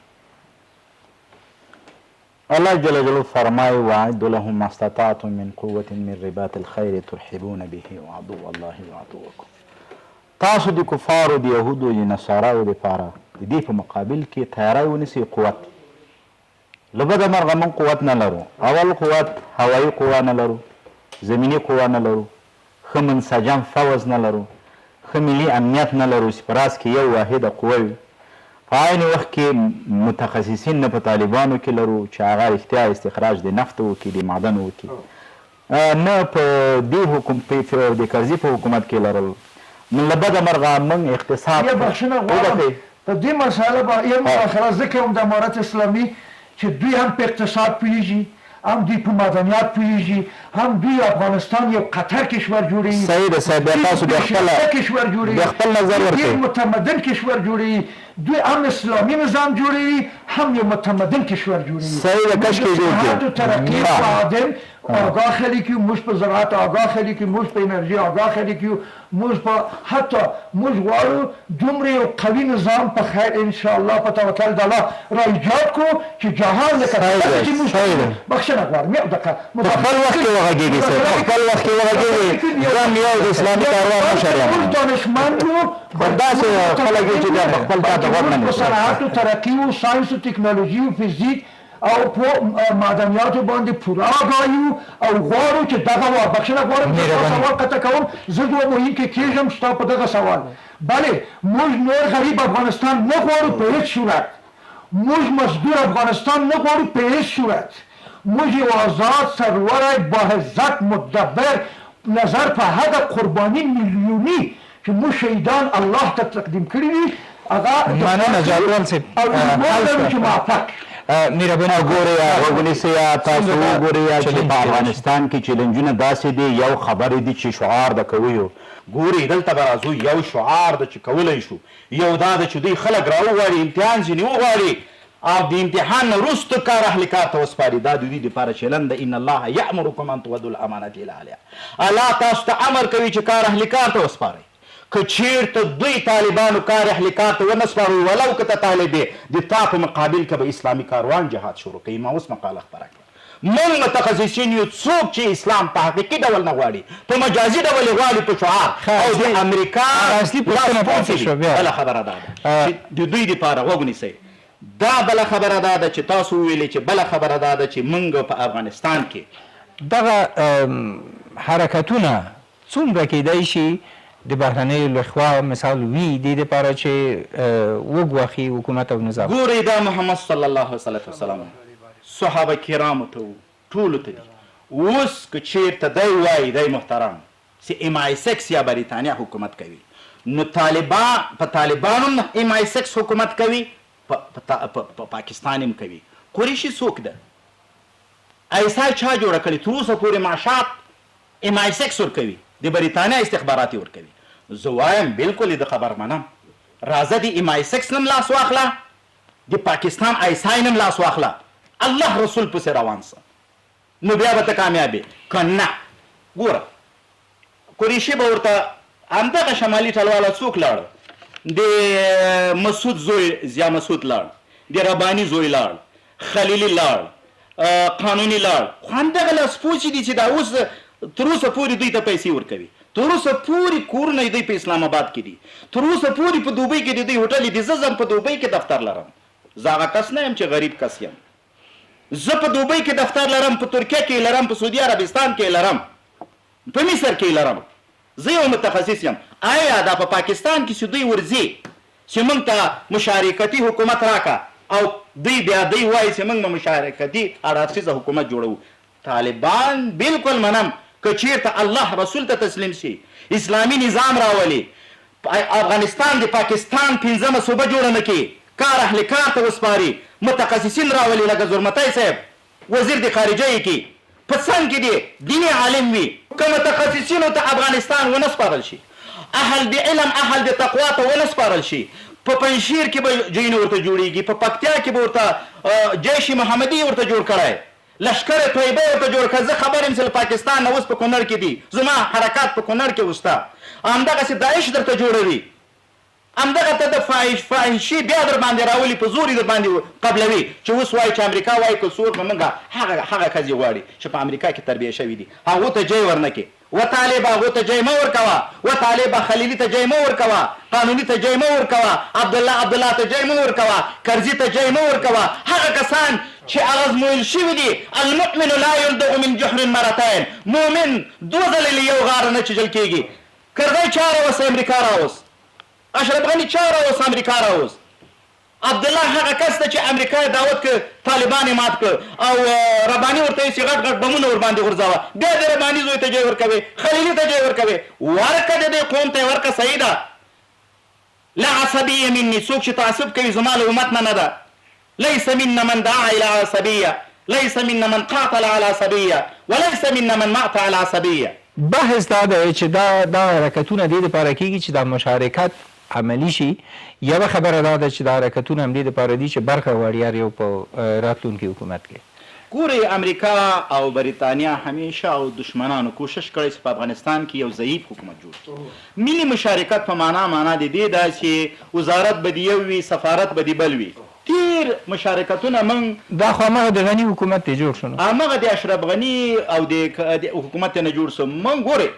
الله جل جلاله فرمای وعد لهم ما استطعتم من قوة من رباط الخير ترحبون به وعدو الله وعدوكم. تاسو د کفارو د یهودو د نصاراو دپاره د دې په مقابل کې تیاری ونیسئ قوت. له بده مرغه موږ قوت نه لرو. اول قوت هوایي قوه نه لرو، زمینی قوه نه لرو، ښه منسجم فوز نه لرو، ښه ملي امنیت نه لرو چې په راس کې یو واحده قوه وي. په عین وخت کې متخصصین نه په طالبانو کې لرو چې هغه رښتیا استخراج د نفت وکړي د معدن وکړي، نه په دې کرزي په حکومت کې لرل. نو له بده مرغه موږ اقتصاد بخښنه غواړم په دې مسأله به یو مؤخره ذکر کوم د امارت اسلامي چې دوی هم په اقتصاد پوهېږي، هم دوی په مدنیات پوهېږي، هم دوی افغانستان یو قطر کشور جوړوي. صحیح ده صاحب، تاسو د خپل نظر ورکړئ. دوی متمدن کشور جوړوي، دوی هم اسلامي نظام جوړوي، هم یو متمدن کشور جوړوي. صحیح ده، کشکې جوړ کړي. ترقی په عادل آگاه خیلی که موږ په زراعت آگاه خیلی که موږ په انرژي آگاه خیلی که موږ په حتی موږ غواړو دومره یو قوي نظام په خیر انشاءالله په توکل د الله را ایجاد کړو چې جهان لکه څنګه چې موږ بخښنه غواړم یو دقیقه په خپل وخت کې وغږېږئ صاحب، په خپل وخت کې وغږېږئ. زه یو د اسلامي کاروان مشر یم. موږ دانشمند وو، داسې خلک یو چې په خپل کار ته غوږ نه نیسي. په صنعت و ترقي و ساینس و تکنالوژي و فیزیک او په معدنیاتو باندې پوره آګاهي او غواړو چې دغه بخښنه غواړم چې ستا سوال قطع کوم، زه دوه مهم کې کېږم ستا په دغه سوال. بلې موږ نور غریب افغانستان نه غواړو په هېڅ صورت، موږ مزدور افغانستان نه غواړو په هېڅ صورت. موږ یو آزاد سرلوړی باعزت مدبر نظر په هغه قرباني میلیوني چې موږ شهیدان الله ته تقدیم کړي دي هغه مننه جهادوال صاحب او موږ چې موفق مهرباني ګورئ وګورئ تاسو وګورئ چې په افغانستان کې چیلنجونه داسې دي. یو خبرې دي چې شعار د کوي، ګورئ دلته به راځو یو شعار د چې کولی شو، یو دا ده چې دوی خلک راوغواړي امتحان ځینې وغواړي او د امتحان نه وروسته کار اهل کار ته وسپاري. دا د دوی دپاره چلن ده. ان الله یأمرکم ان تودوا الامانات الی اهلها. الله تاسو ته امر کوي چې کار اهل کار ته وسپارئ. که چیرته دوی طالبانو کار اهل کار ته ونه سپارو ولو که ته طالب یې د تا په مقابل که به اسلامي کاروان جهاد شروع کوي. ما اوس مقاله خپره کړه. موږ متخصصین یو څوک چې اسلام په حقیقي ډول نه غواړي، په مجازي ډول یې غواړي په شعار او د امریکا بله خبره دا ده چې د دوی دپاره غوږ نیسئ. دا بله خبره دا ده چې تاسو وویلې چې بله خبره دا ده چې موږ په افغانستان کې دغه حرکتونه څومره کیدای شي د بهرنیو لخوا مثال وي دې دپاره چې وګواخي حکومت او نظام. ګورئ دا محمد صلی الله علیه وسلم صحابه کرامو ته ټولو ته دي. اوس که چیرته دی وایي دی محترم چې MI6 یا بریتانیا حکومت کوي، نو په طالبانو MI6 حکومت کوي، په پاکستان هم کوي. قریشي څوک ده؟ ایسا چا جوړه کړې؟ تر اوسه پورې معاشات MI6 ورکوي، د بریتانیا استخبارات ورکوي. زه وایم بالکل د خبر منم. راځه د MI6 نم لاس واخله، د پاکستان ایسای نم لاس واخله، الله رسول پسې روان سه، نو بیا به ته کامیابې. که نه ګوره قریشي به ورته همدغه شمالي ټلواله څوک لاړ؟ د مسعود زوی ضیا مسعود لاړ، د رباني زوی لاړ، خلیلي لاړ، قانوني لاړ. خو همدغه لاسپوڅي دي چې دا اوس تر اوسه پورې دوی ته پیسې ورکوي، تر اوسه پورې کورونه دوی په اسلام آباد کې دي، تر اوسه پورې په دوبۍ کې د دوی هوټل دي. زه ځم په دوبۍ کې دفتر لرم، زه هغه کس نه یم چې غریب کس یم. زه په دوبۍ کې دفتر لرم، په ترکیه کې لرم، په سعودي عربستان کې لرم، په مصر کې لرم. زه یو متخصص یم. آیا دا په پاکستان کې چې دوی ورځي چې موږ ته مشارکتي حکومت راکه او دوی بیا دوی وایي چې موږ به مشارکتي اړخیزه حکومت جوړوو؟ طالبان بالکل منم که چیرته الله رسول ته تسلیم شي، اسلامي نظام راولي، افغانستان د پاکستان 5مه صوبه جوړه نه کړي، کار اهل کار ته وسپاري، متخصصین راولي لکه زرمتی صاحب وزیر د خارجه یې کړي، په څنګ کې دی دیني عالم وي که متخصصینو ته افغانستان ونه سپارل شي اهل د علم اهل د تقوا ته ونه سپارل شي په پنجشیر کې به جین ورته جوړیږي په پکتیا کې به ورته جیش محمدي ورته جوړ کړی لشکر طیبه ورته جوړ کړه زه خبر یم چې له پاکستان نه اوس په کونړ کې دي زما حرکات په کونړ کې وسته همدغسې داعش درته جوړوي همدغه ته د فاحشي بیا در باندې راولي په زور در باندې قبلوي چې اوس وایي چې امریکا وایي که څوک په موږ هغه ښځې غواړي چې په امریکا کې تربیه شوي دي هغو ته جای ورنکې و طالب هغو ته جای مه ورکوه و طالب خلیلي ته جای مه ورکوه قانوني ته جای مه ورکوه عبدالله ته جای مه ورکوه کرزي ته جای مه ورکوه هغه کسان چې اغزمویل شوي دي المؤمن لا یلدغ من جحر مرتين مؤمن دوه ځلې له یو غاره نه چیجل کېږي کرزی چا راوست امریکا راوست اشرف غني چا راوست امریکا راوست عبدالله هغه کس ته چې امریکا یې دعوت کړ طالبان یې مات کړ او رباني ورته یې غټ غټ بمونه ورباندې غورځوه بیا د رباني زوی ته جای ورکوي خلیلي ته جای ورکوي ورکه د دې قوم ته یې ورکه صحیح ده لا عصبیه مني څوک چې تعصب کوي زما له امت نه ده ليس منا من دعا الى عصبيه ليس منا من قاتل على عصبيه وليس منا من مات على عصبيه بحث دا دی چې دا حرکتونه دې دپاره کېږي چې دا مشارکت عملی شي یوه خبره دا ده چې دا حرکتونه هم دې دپاره دي چې برخه غواړي هر یو په راتلونکي حکومت کې ګورئ امریکا او بریتانیا همیشه او دشمنانو کوشش کړی چې په افغانستان کې یو ضعیف حکومت جوړ کړي ملي مشارکت په معنا د دې ده چې وزارت به د یو وي سفارت به د بل وي تیر مشارکتونه من دا خو همغه د غني حکومت دی جوړ شو نو همغه د اشرف غني او د حکومت نه جوړ شو من ګورئ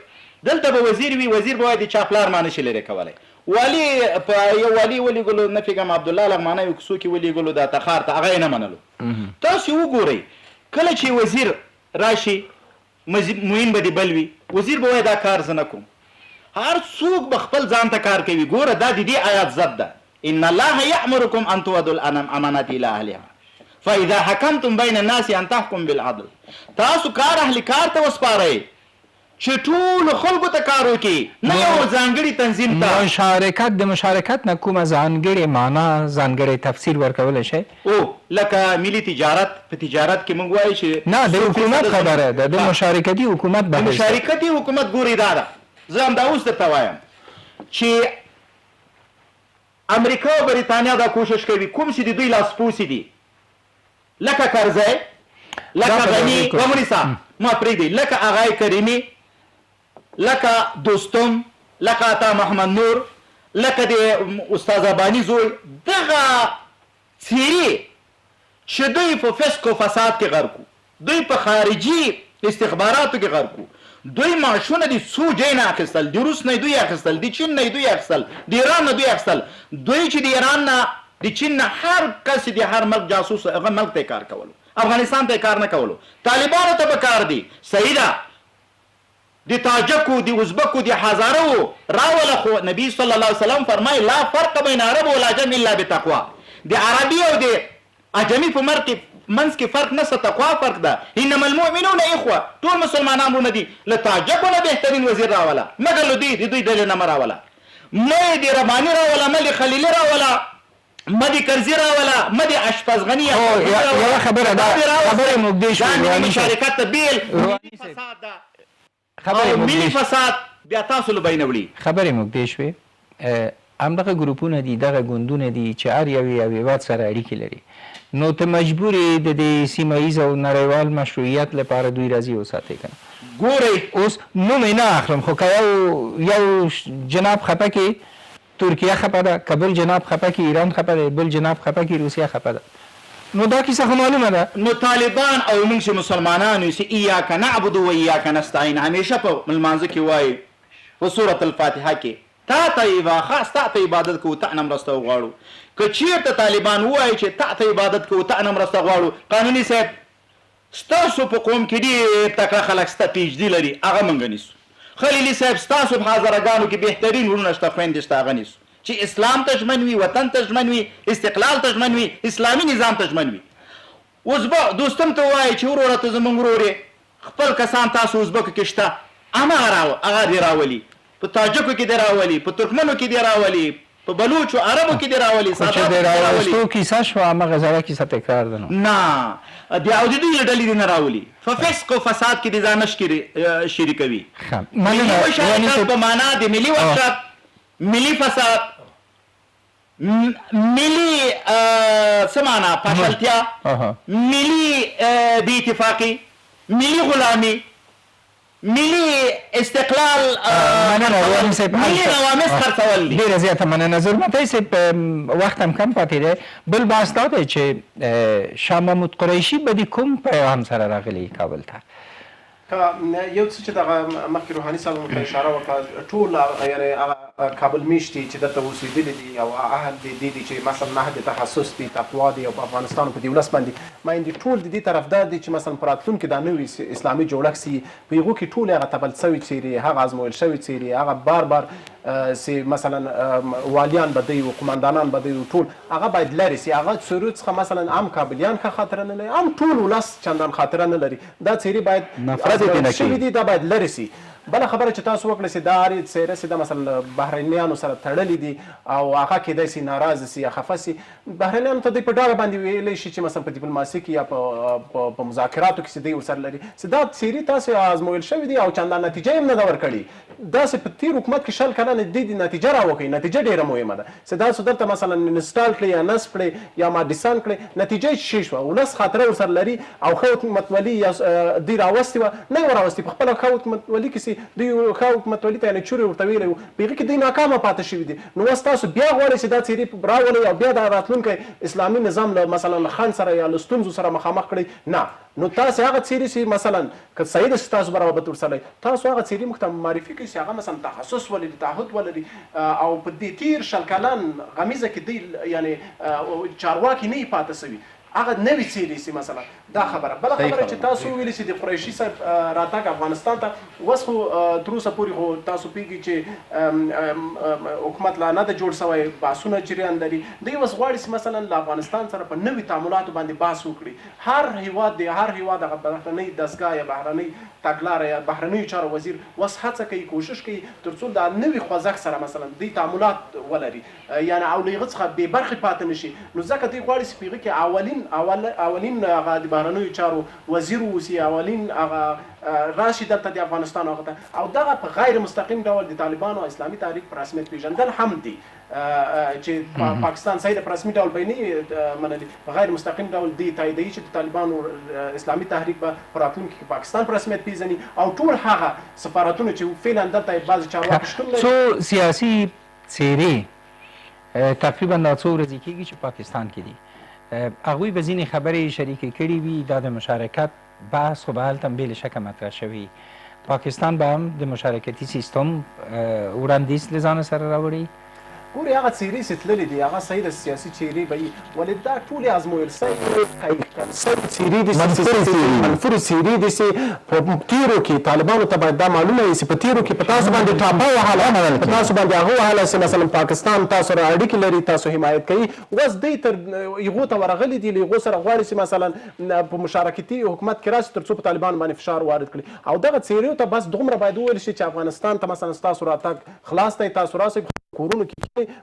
دلته به وزیر وي وزیر به وایي د چا پلار ما نشي لرې کولی والي په یو والي ولیږلو نه فکرم عبدالله لغمانی یو څوک یې ولیږلو دا تخار ته هغه یې نه منلو تاسو وګورئ کله چې وزیر راشي معین به د بل وي وزیر به وایي دا کار زه نه کوم هر څوک به خپل ځان ته کار کوي ګوره دا د دې آیات ضد ده ان الله یأمرکم ان تؤدوا الامانات الى اهلها فاذا حكمتم بين الناس ان تحكم بالعدل تاسو کار اهل کار ته وسپارئ چې ټولو خلکو ته کار وکړي نه یو ځانګړي تنظیم ته د مشارکت نه کومه ځانګړې معنا ځانګړی تفسیر ورکولی شئ او لکه ملي تجارت په تجارت کې موږ وایو چې نه د حکومت خبره ده د مشارکتي حکومت د مشارکتي حکومت ګورې دا ده زه هم دا اوس درته وایم چې امریکا او بریتانیا دا کوشش کوي کوم چې د دوی لاسپوڅي دي لکه کرزی لکه غني ومنیسا ما پرېږدئ لکه آغای کریمي لکه دوستم لکه عطا محمد نور لکه د استاد اباني زوی دغه څیرې چې دوی په فسق و فساد کې غرق دوی په خارجي استخباراتو کې غرق دوی معاشونه د څو ځای نه اخیستل د روس نه دوی اخیستل د چین نه دوی اخیستل د ایران نه دوی اخیستل دوی چې د ایران نه د چین نه هر کس د هر ملک جاسوس هغه ملک ته کار کولو افغانستان ته کار نه کولو طالبانو ته به کار دی صحیح ده د تاجکو د ازبکو د هزارو راوله خو نبی صلی الله علیه وسلم فرمای لا فرق بین عرب ولا عجم الا بتقوا د عربي او د عجمي په منځ کې فرق نشته تقوا فرق ده انما المؤمنون اخوه ټول مسلمانان ورونه دي له تاجکو نه بهترین وزیر راوله مګر له دوی ډلې نه مه راوله مه د رباني راوله مه د خلیلي راوله مه د کرزي راوله مه د اشپز غني یوه خبره ده خبرې موږ دې شوې مشارکت ته بیل ملي فساد ده او ملي فساد بیا تاسو له بینه وړي خبرې موږ دې شوې همدغه ګروپونه دي دغه ګوندونه دي چې هر یو یو هیواد سره اړیکې لري نو ته مجبور یې د دې سیمه ییز او نړیوال مشروعیت لپاره دوی راځي وساتئ که نه ګورئ اوس نوم یې نه اخلم خو که یو جناب خفه کې ترکیه خفه ده که بل جناب خفه کې ایران خفه ده بل جناب خفه کې روسیه خفه ده نو دا کیسه خو معلومه ده نو طالبان او موږ چې مسلمانان یو چې ایاک نعبد و ایاک نستعین همیشه په لمانځه کې وایي په سورة الفاتحه کې تا ته خاص تا ته عبادت کوو تا نه مرسته وغواړو که چېرته طالبان ووایي چې تا ته عبادت کوو تا نه مرسته غواړو قانوني صاحب ستاسو په قوم کې ډېر تکړه خلک شته پي ایچ ډي لري هغه موږ نیسو خلیلي صاحب ستاسو په هزارهګانو کې بهترین ورونه شته خویندې شته هغه نیسو چې اسلام ته ژمن وي وطن ته ژمن وي استقلال ته ژمن وي اسلامي نظام ته ژمن وي اوس به دوستم ته ووایي چې وروره ته زموږ ورور یې خپل کسان تاسو ازبکو کې شته هغه دې راولي په تاجکو کې دې راولي په ترکمنو کې دې راولي په بلوچ او عربو کې دې راولي خو چې د راوستو کیسه شوه همغه زړه کیسه تکرار ده نو نه بیا او د دوی له ډلې دې نه راولي په فسق او فساد کې دې ځان شریکوي ملي مشارکت په معنا د ملي وحشت ملي فساد ملي سمانا پاشلتیا ملي بې اتفاقي ملي غلامي ملي استقلال ملي نوامس خرڅول دي. ډېره زیاته مننه. ظلمتۍ صاحب وخت هم کم پاتې دی. بل بحث دا دی چې شاه محمود قریشي به د کوم پیغام سره راغلی کابل ته؟ یو څه چې دغه مخکې روحاني صاحب هم اشاره وکړه ټول یعنې هغه کابل میشتي چې دلته اوسېدلي دي او اهل دي چې مثلا نهد تخصص دي تقوا دي او په افغانستان په دې ولس باندې مایندې ټول د دې طرفدار دي چې مثلا په راتلونکي دا نوي اسلامي جوړښت سي په هغو کې ټول هغه تبل شوي څیرې هغه ازمویل شوي څیرې هغه بار بار سي مثلا والیان به دی او قماندانان به دی ټول هغه باید لرې سي هغه څیرو څخه مثلا عام کابلیان ښه خاطره نه لري عام ټول ولس چندان خاطره نه لري دا څیرې باید شوي دي دا باید لرې سي. بله خبره چې تاسو وکړئ چې دا هرې څیره چې دا مثلا بهرنیانو سره تړلي دي او هغه کیدای سي ناراضه سي یا خفه سي بهرنیانو ته دوی په ډاګه باندې ویلی شي چې مثلا په ډیپلوماسي کې یا په مذاکراتو کې چې دوی ورسره لري چې دا څیرې تاسې ازمویل شوي دي او چندان نتیجه یې هم نه ده ورکړې داسې په تېر حکومت کې 20 کلنه دې نتیجه راوکړئ نتیجه ډېره مهمه ده چې تاسو دلته مثلا انسټال کړئ یا نصب کړئ یا ماډیسان کړئ نتیجه یې څه شوه ولس خاطره ورسره لري او ښه حکومتولي یا دوی راوستې وه نه یې راوستې په خپله ښه حکومتولي کې سي دوی ښه حکومتولي ته یعنې چورې ورته ویلی وو په هغې کې دوی ناکامه پاتې شوي دي نو اوس تاسو بیا غواړئ چې دا څیرې راولئ او بیا دا راتلونکی اسلامي نظام له مثلا خنډ سره یا له ستونزو سره مخامخ کړئ نه نو تاسو هغه څیرې چې مثلا که صحیح ده چې تاسو به روابط ورسره تاسو هغه څیرې موږ ته معرفي کړئ چې هغه مثلا تخصص ولري تعهد ولري او په دې تېر 20 کلن غمیزه کې دوی یعنې چارواکي نه یې پاتې سوي هغه نوې څیرې سي مثلا دا خبره بله خبره چې تاسو وویلې چې د قریشي صاحب راتګ افغانستان ته اوس خو تر اوسه پورې خو تاسو پوهېږئ چې حکومت لا نه ده جوړ سوی بحثونه جریان لري دوی اوس غواړي چې مثلا له افغانستان سره په نوي تعاملاتو باندې بحث وکړي هر هیواد هغه بهرنۍ دستګاه یا بهرنۍ تګلاره یا بهرنیو چارو وزیر اوس هڅه کوي کوشش کوي تر څو دا نوي خوځښت سره مثلا دوی تعاملات ولري یعنې او له هغه څخه بې برخې پاتې نه شي نو ځکه دوی غواړي چې په هغه کې اولین هغه د بهرنیو چارو وزیر واوسي اولین هغه راشي دلته د افغانستان هغه ته او دغه په غیر مستقیم ډول د طالبانو او اسلامي تحریک په رسمیت پیژندل هم دي چې پاکستان صحیح د په رسمي ډول به نه منلي په غیر مستقیم ډول دی تاییدوي چې د طالبانو اسلامي تحریک به په راتلونکي کې پاکستان په رسمیت پیژني او ټول هغه سفارتونه چې فعلا دلته بعضې چارواکي شتون لري څو سیاسي څیرې تقریبا دا څو ورځې کېږي چې پاکستان کې دي هغوی به ځینې خبرې شریکې کړي وي دا د مشارکت بحث خو به هلته هم بې له شکه مطرح شوي پاکستان به هم د مشارکتي سیستم وړاندیز له ځانه سره راوړي ګورې هغه څیرې چې تللې دي هغه صحیح د سیاسي څیرې به وي ولې دا ټولې ازمویل سوي څیرې دي منفورې څیرې دي چې په تېرو کې طالبانو ته باید دا معلومه وي چې په تېرو کې په تاسو باندې ټاپه وهله په تاسو باندې هغه وهله چې مثلا پاکستان تاسو سره اړیکې لري تاسو حمایت کوي اوس دوی تر هغو ته ورغلي دي له هغو سره غواړي چې مثلا په مشارکتي حکومت کې راشي تر څو په طالبانو باندې فشار وارد کړي او دغه څیرې ته بس دومره باید وویل شي چې افغانستان ته مثلا ستاسو راتګ خلاص دی تاسو راسئ کورونو کې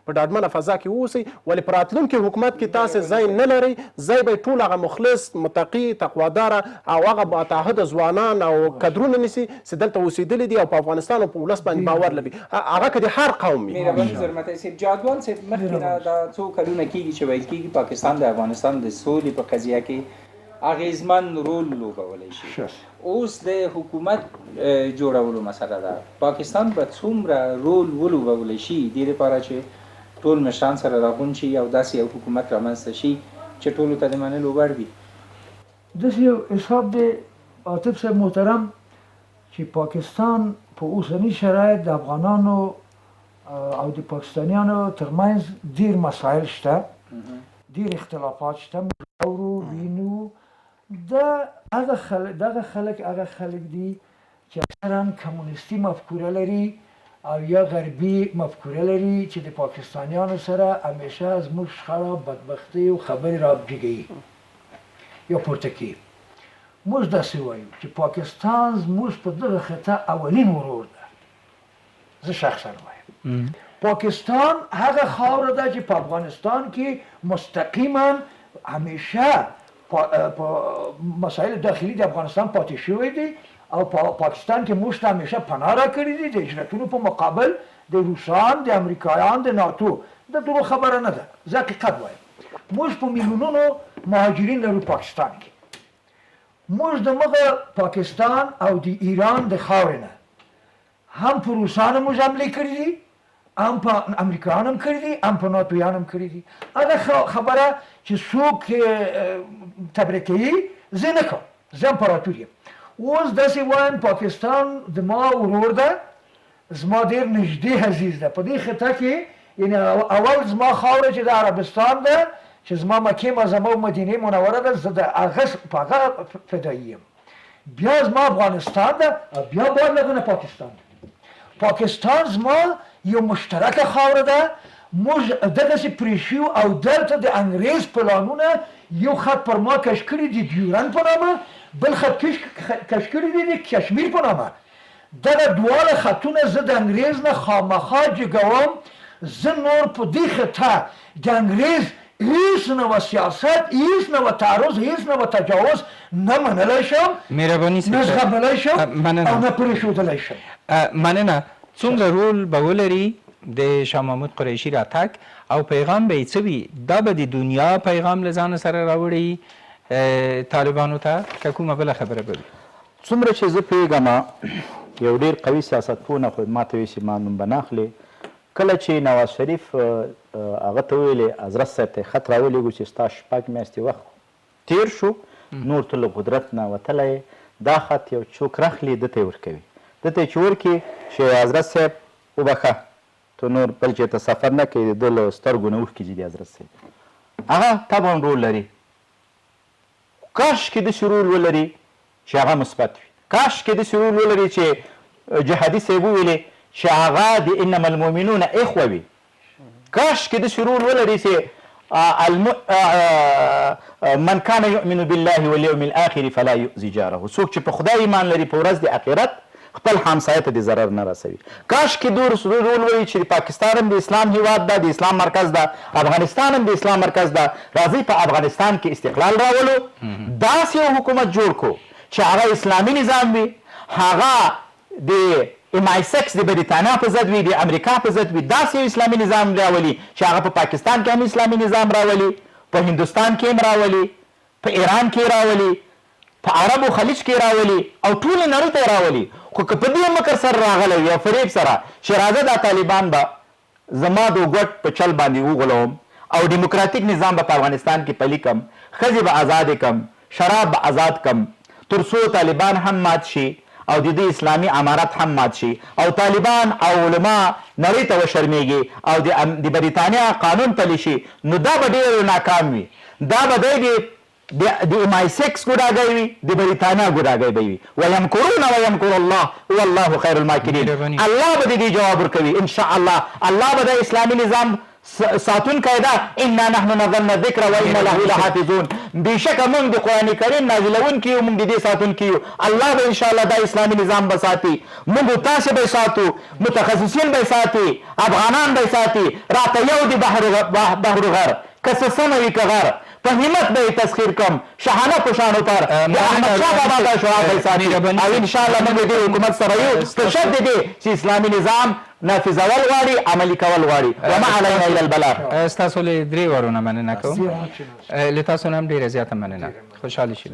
په ډاډمنه فضا کې واوسئ ولې په راتلونکي حکومت کې تاسې ځای نه لرئ ځای به ټول هغه مخلص متقي تقواداره او هغه باطاعته ځوانان او کدرونه نیسي چې دلته اوسېدلي دي او په افغانستان او په ولس باندې باور لري هغه که د هر قوم وي مهرباني ظلمتۍ صاحب جادوال صاحب مخکې نه دا څو کلونه کېږي چې ویل کېږي پاکستان د افغانستان د سولې په قضیه کې اغیزمن رول لوبولی شي اوس د حکومت جوړولو مسله ده پاکستان به څومره رول ولوبولی شي دې لپاره چې ټول مشران سره راغونډ شي او داسې یو حکومت رامنځته شي چې ټولو ته د منلو وړ وي داسې یو حساب دی عاطف صاحب محترم چې پاکستان په اوسني شرایط د افغانانو او د پاکستانیانو ترمنځ ډېر مسایل شته ډېر اختلافات شته موږ اورو وینو دغه خلک هغه خلک دي چې اکثرا کمونیستي مفکوره لري او یا غربي مفکوره لري چې د پاکستانیانو سره همیشه زموږ شخړه بدبختي او خبرې را بجګوي یا پورته کوي موږ داسې وایو چې پاکستان زموږ په دغه خطه اولین ورور ده زه شخصا وایم پاکستان هغه خاوره ده چې په افغانستان کې مستقیما همیشه مسائل داخلي د افغانستان پاتې شوی دی او پاکستان کې موږ ته همیشه پناه راکړې دي د هجرتونو په مقابل د روسان د امریکایان د ناتو د دروغ خبره نه ده زه حقیقت وایم موږ په میلیونونو مهاجرین لرو پاکستان کې موږ دغه پاکستان او د ایران د خاورې نه هم په روسانو موږ حملې کړي دي هم په امریکایان هم کړي دي هم په ناتویان هم کړي دي هغه خبره چې څوک تبرئه کوي زه نه کوم زه امپراتور یم اوس داسې وایم پاکستان زما ورور ده زما ډېر نږدې عزیز ده په دې خطه کې یعنی اول زما خاوره چې د عربستان ده چې زما مکې معظمه او مدینه منوره ده زه د هغه په هغه فدایي یم بیا زما افغانستان ده بیا باید لږ پاکستان پاکستان زما یو مشترکه خاوره ده موږ دغسې پرېښیو او دلته د انګریز پلانونه یو خط پر ما کش کړي دي ډیورنډ په نامه بل خط کش کړي دي د کشمیر په نامه دغه دواړه خطونه زه د انګریز نه خامخا جګوم زه نور په دې خطه د انګریز هیڅ نوع سیاست هیڅ نوع تعرض هیڅ نوع تجاوز نه منلی شم نه زغملی شم او نه پرېښودلی شم مننه څومره رول به ولري د شاه محمود قریشي راتګ او پیغام به یې څه وي دا به د دنیا پیغام له ځانه سره راوړي طالبانو ته که کومه بله خبره به وي څومره چې زه پوهېږم یو ډېر قوي سیاستپوه نه خو ما ته وایي چې ما نوم به نه اخلې کله چې نواز شریف هغه ته ویلې حضرت صاحب ته خط راولېږو چې ستا 6 میاشتې وخت تیر شو نور ته له قدرت نه وتلی دا خط یو څوک راخلي ده ته یې ورکوي ده ته یې چې ورکړي چې حضرت صاحب وبخه ته نور بل چېرته سفر نه کوې د ده له سترګو نه اوښکې ځي د حضرت صاحب هغه طبعا رول لري کاشکې داسې رول ولري چې هغه مثبت وي کاشکې داسې رول ولري چې جهادي صاحب وویلې چې هغه د انما المؤمنون اخوه وي کاشکې داسې رول ولري چې من کان یؤمن بالله واليوم الاخر فلا یؤذي جاره څوک چې په خدای ایمان لري په ورځ د آخرت خپل همسایه ته د ضرر نه رسوي کاشکې داسې رول ولري چې پاکستان هم د اسلام هیواد ده د اسلام مرکز ده افغانستان هم د اسلام مرکز ده راځئ په افغانستان کې استقلال راولو داسې یو حکومت جوړ کړو چې هغه اسلامي نظام وي هغه د MI6 د بریتانیا په ضد وي د امریکا په ضد وي داسې یو اسلامي نظام راولي چې هغه په پاکستان کې هم اسلامي نظام راولي په هندوستان کې هم راولي په ایران کې راولي په عربو خلیج کې راولي او ټولې نړۍ ته راولي خو که په دې مکر سره راغلی یا فریب سره چې راځه دا طالبان به زما د ګوټ په چل باندې وغولوم او ډیموکراتیک نظام به په افغانستان کې پلی کم ښځې به آزادې کم شراب به آزاد کم تر څو طالبان هم مات شي او د دې اسلامي امارت هم مات شي او طالبان او علما نړۍ ته وشرمېږي او د بریتانیا قانون پلی شي نو دا به ډېر ناکام وي دا به دی د MI6 ګوډاګی وي د بریتانیا ګوډاګی به وي ویمکرون ویمکر الله والله خیر الماکرین الله به د دې جواب ورکوي انشاء الله الله به د اسلامي نظام ساتونکی ده انا نحن نزلنا الذکر و انا له لحافظون بېشکه موږ د قرآن کریم نازلونکي یو موږ د دې ساتونکي یو الله به انشاءالله دا اسلامي نظام به ساتي موږ تاسې به ساتو متخصصین به ساتي افغانان به ساتي راته یو د بحر غر که څه سمه وي که غر په همت به یې تسخیر کم شاهانه په شانو پر د احمدشاه بابا ته شعار به یې ساتي او انشاءالله موږ د دې حکومت سره یو په شرط د دې چې اسلامي نظام نافذول غواړي عملي کول غواړي وما علینا الا البلاغ ستاسو له درې وارونه مننه کوم له تاسو نه هم ډېره زیاته مننه خوشحالي شي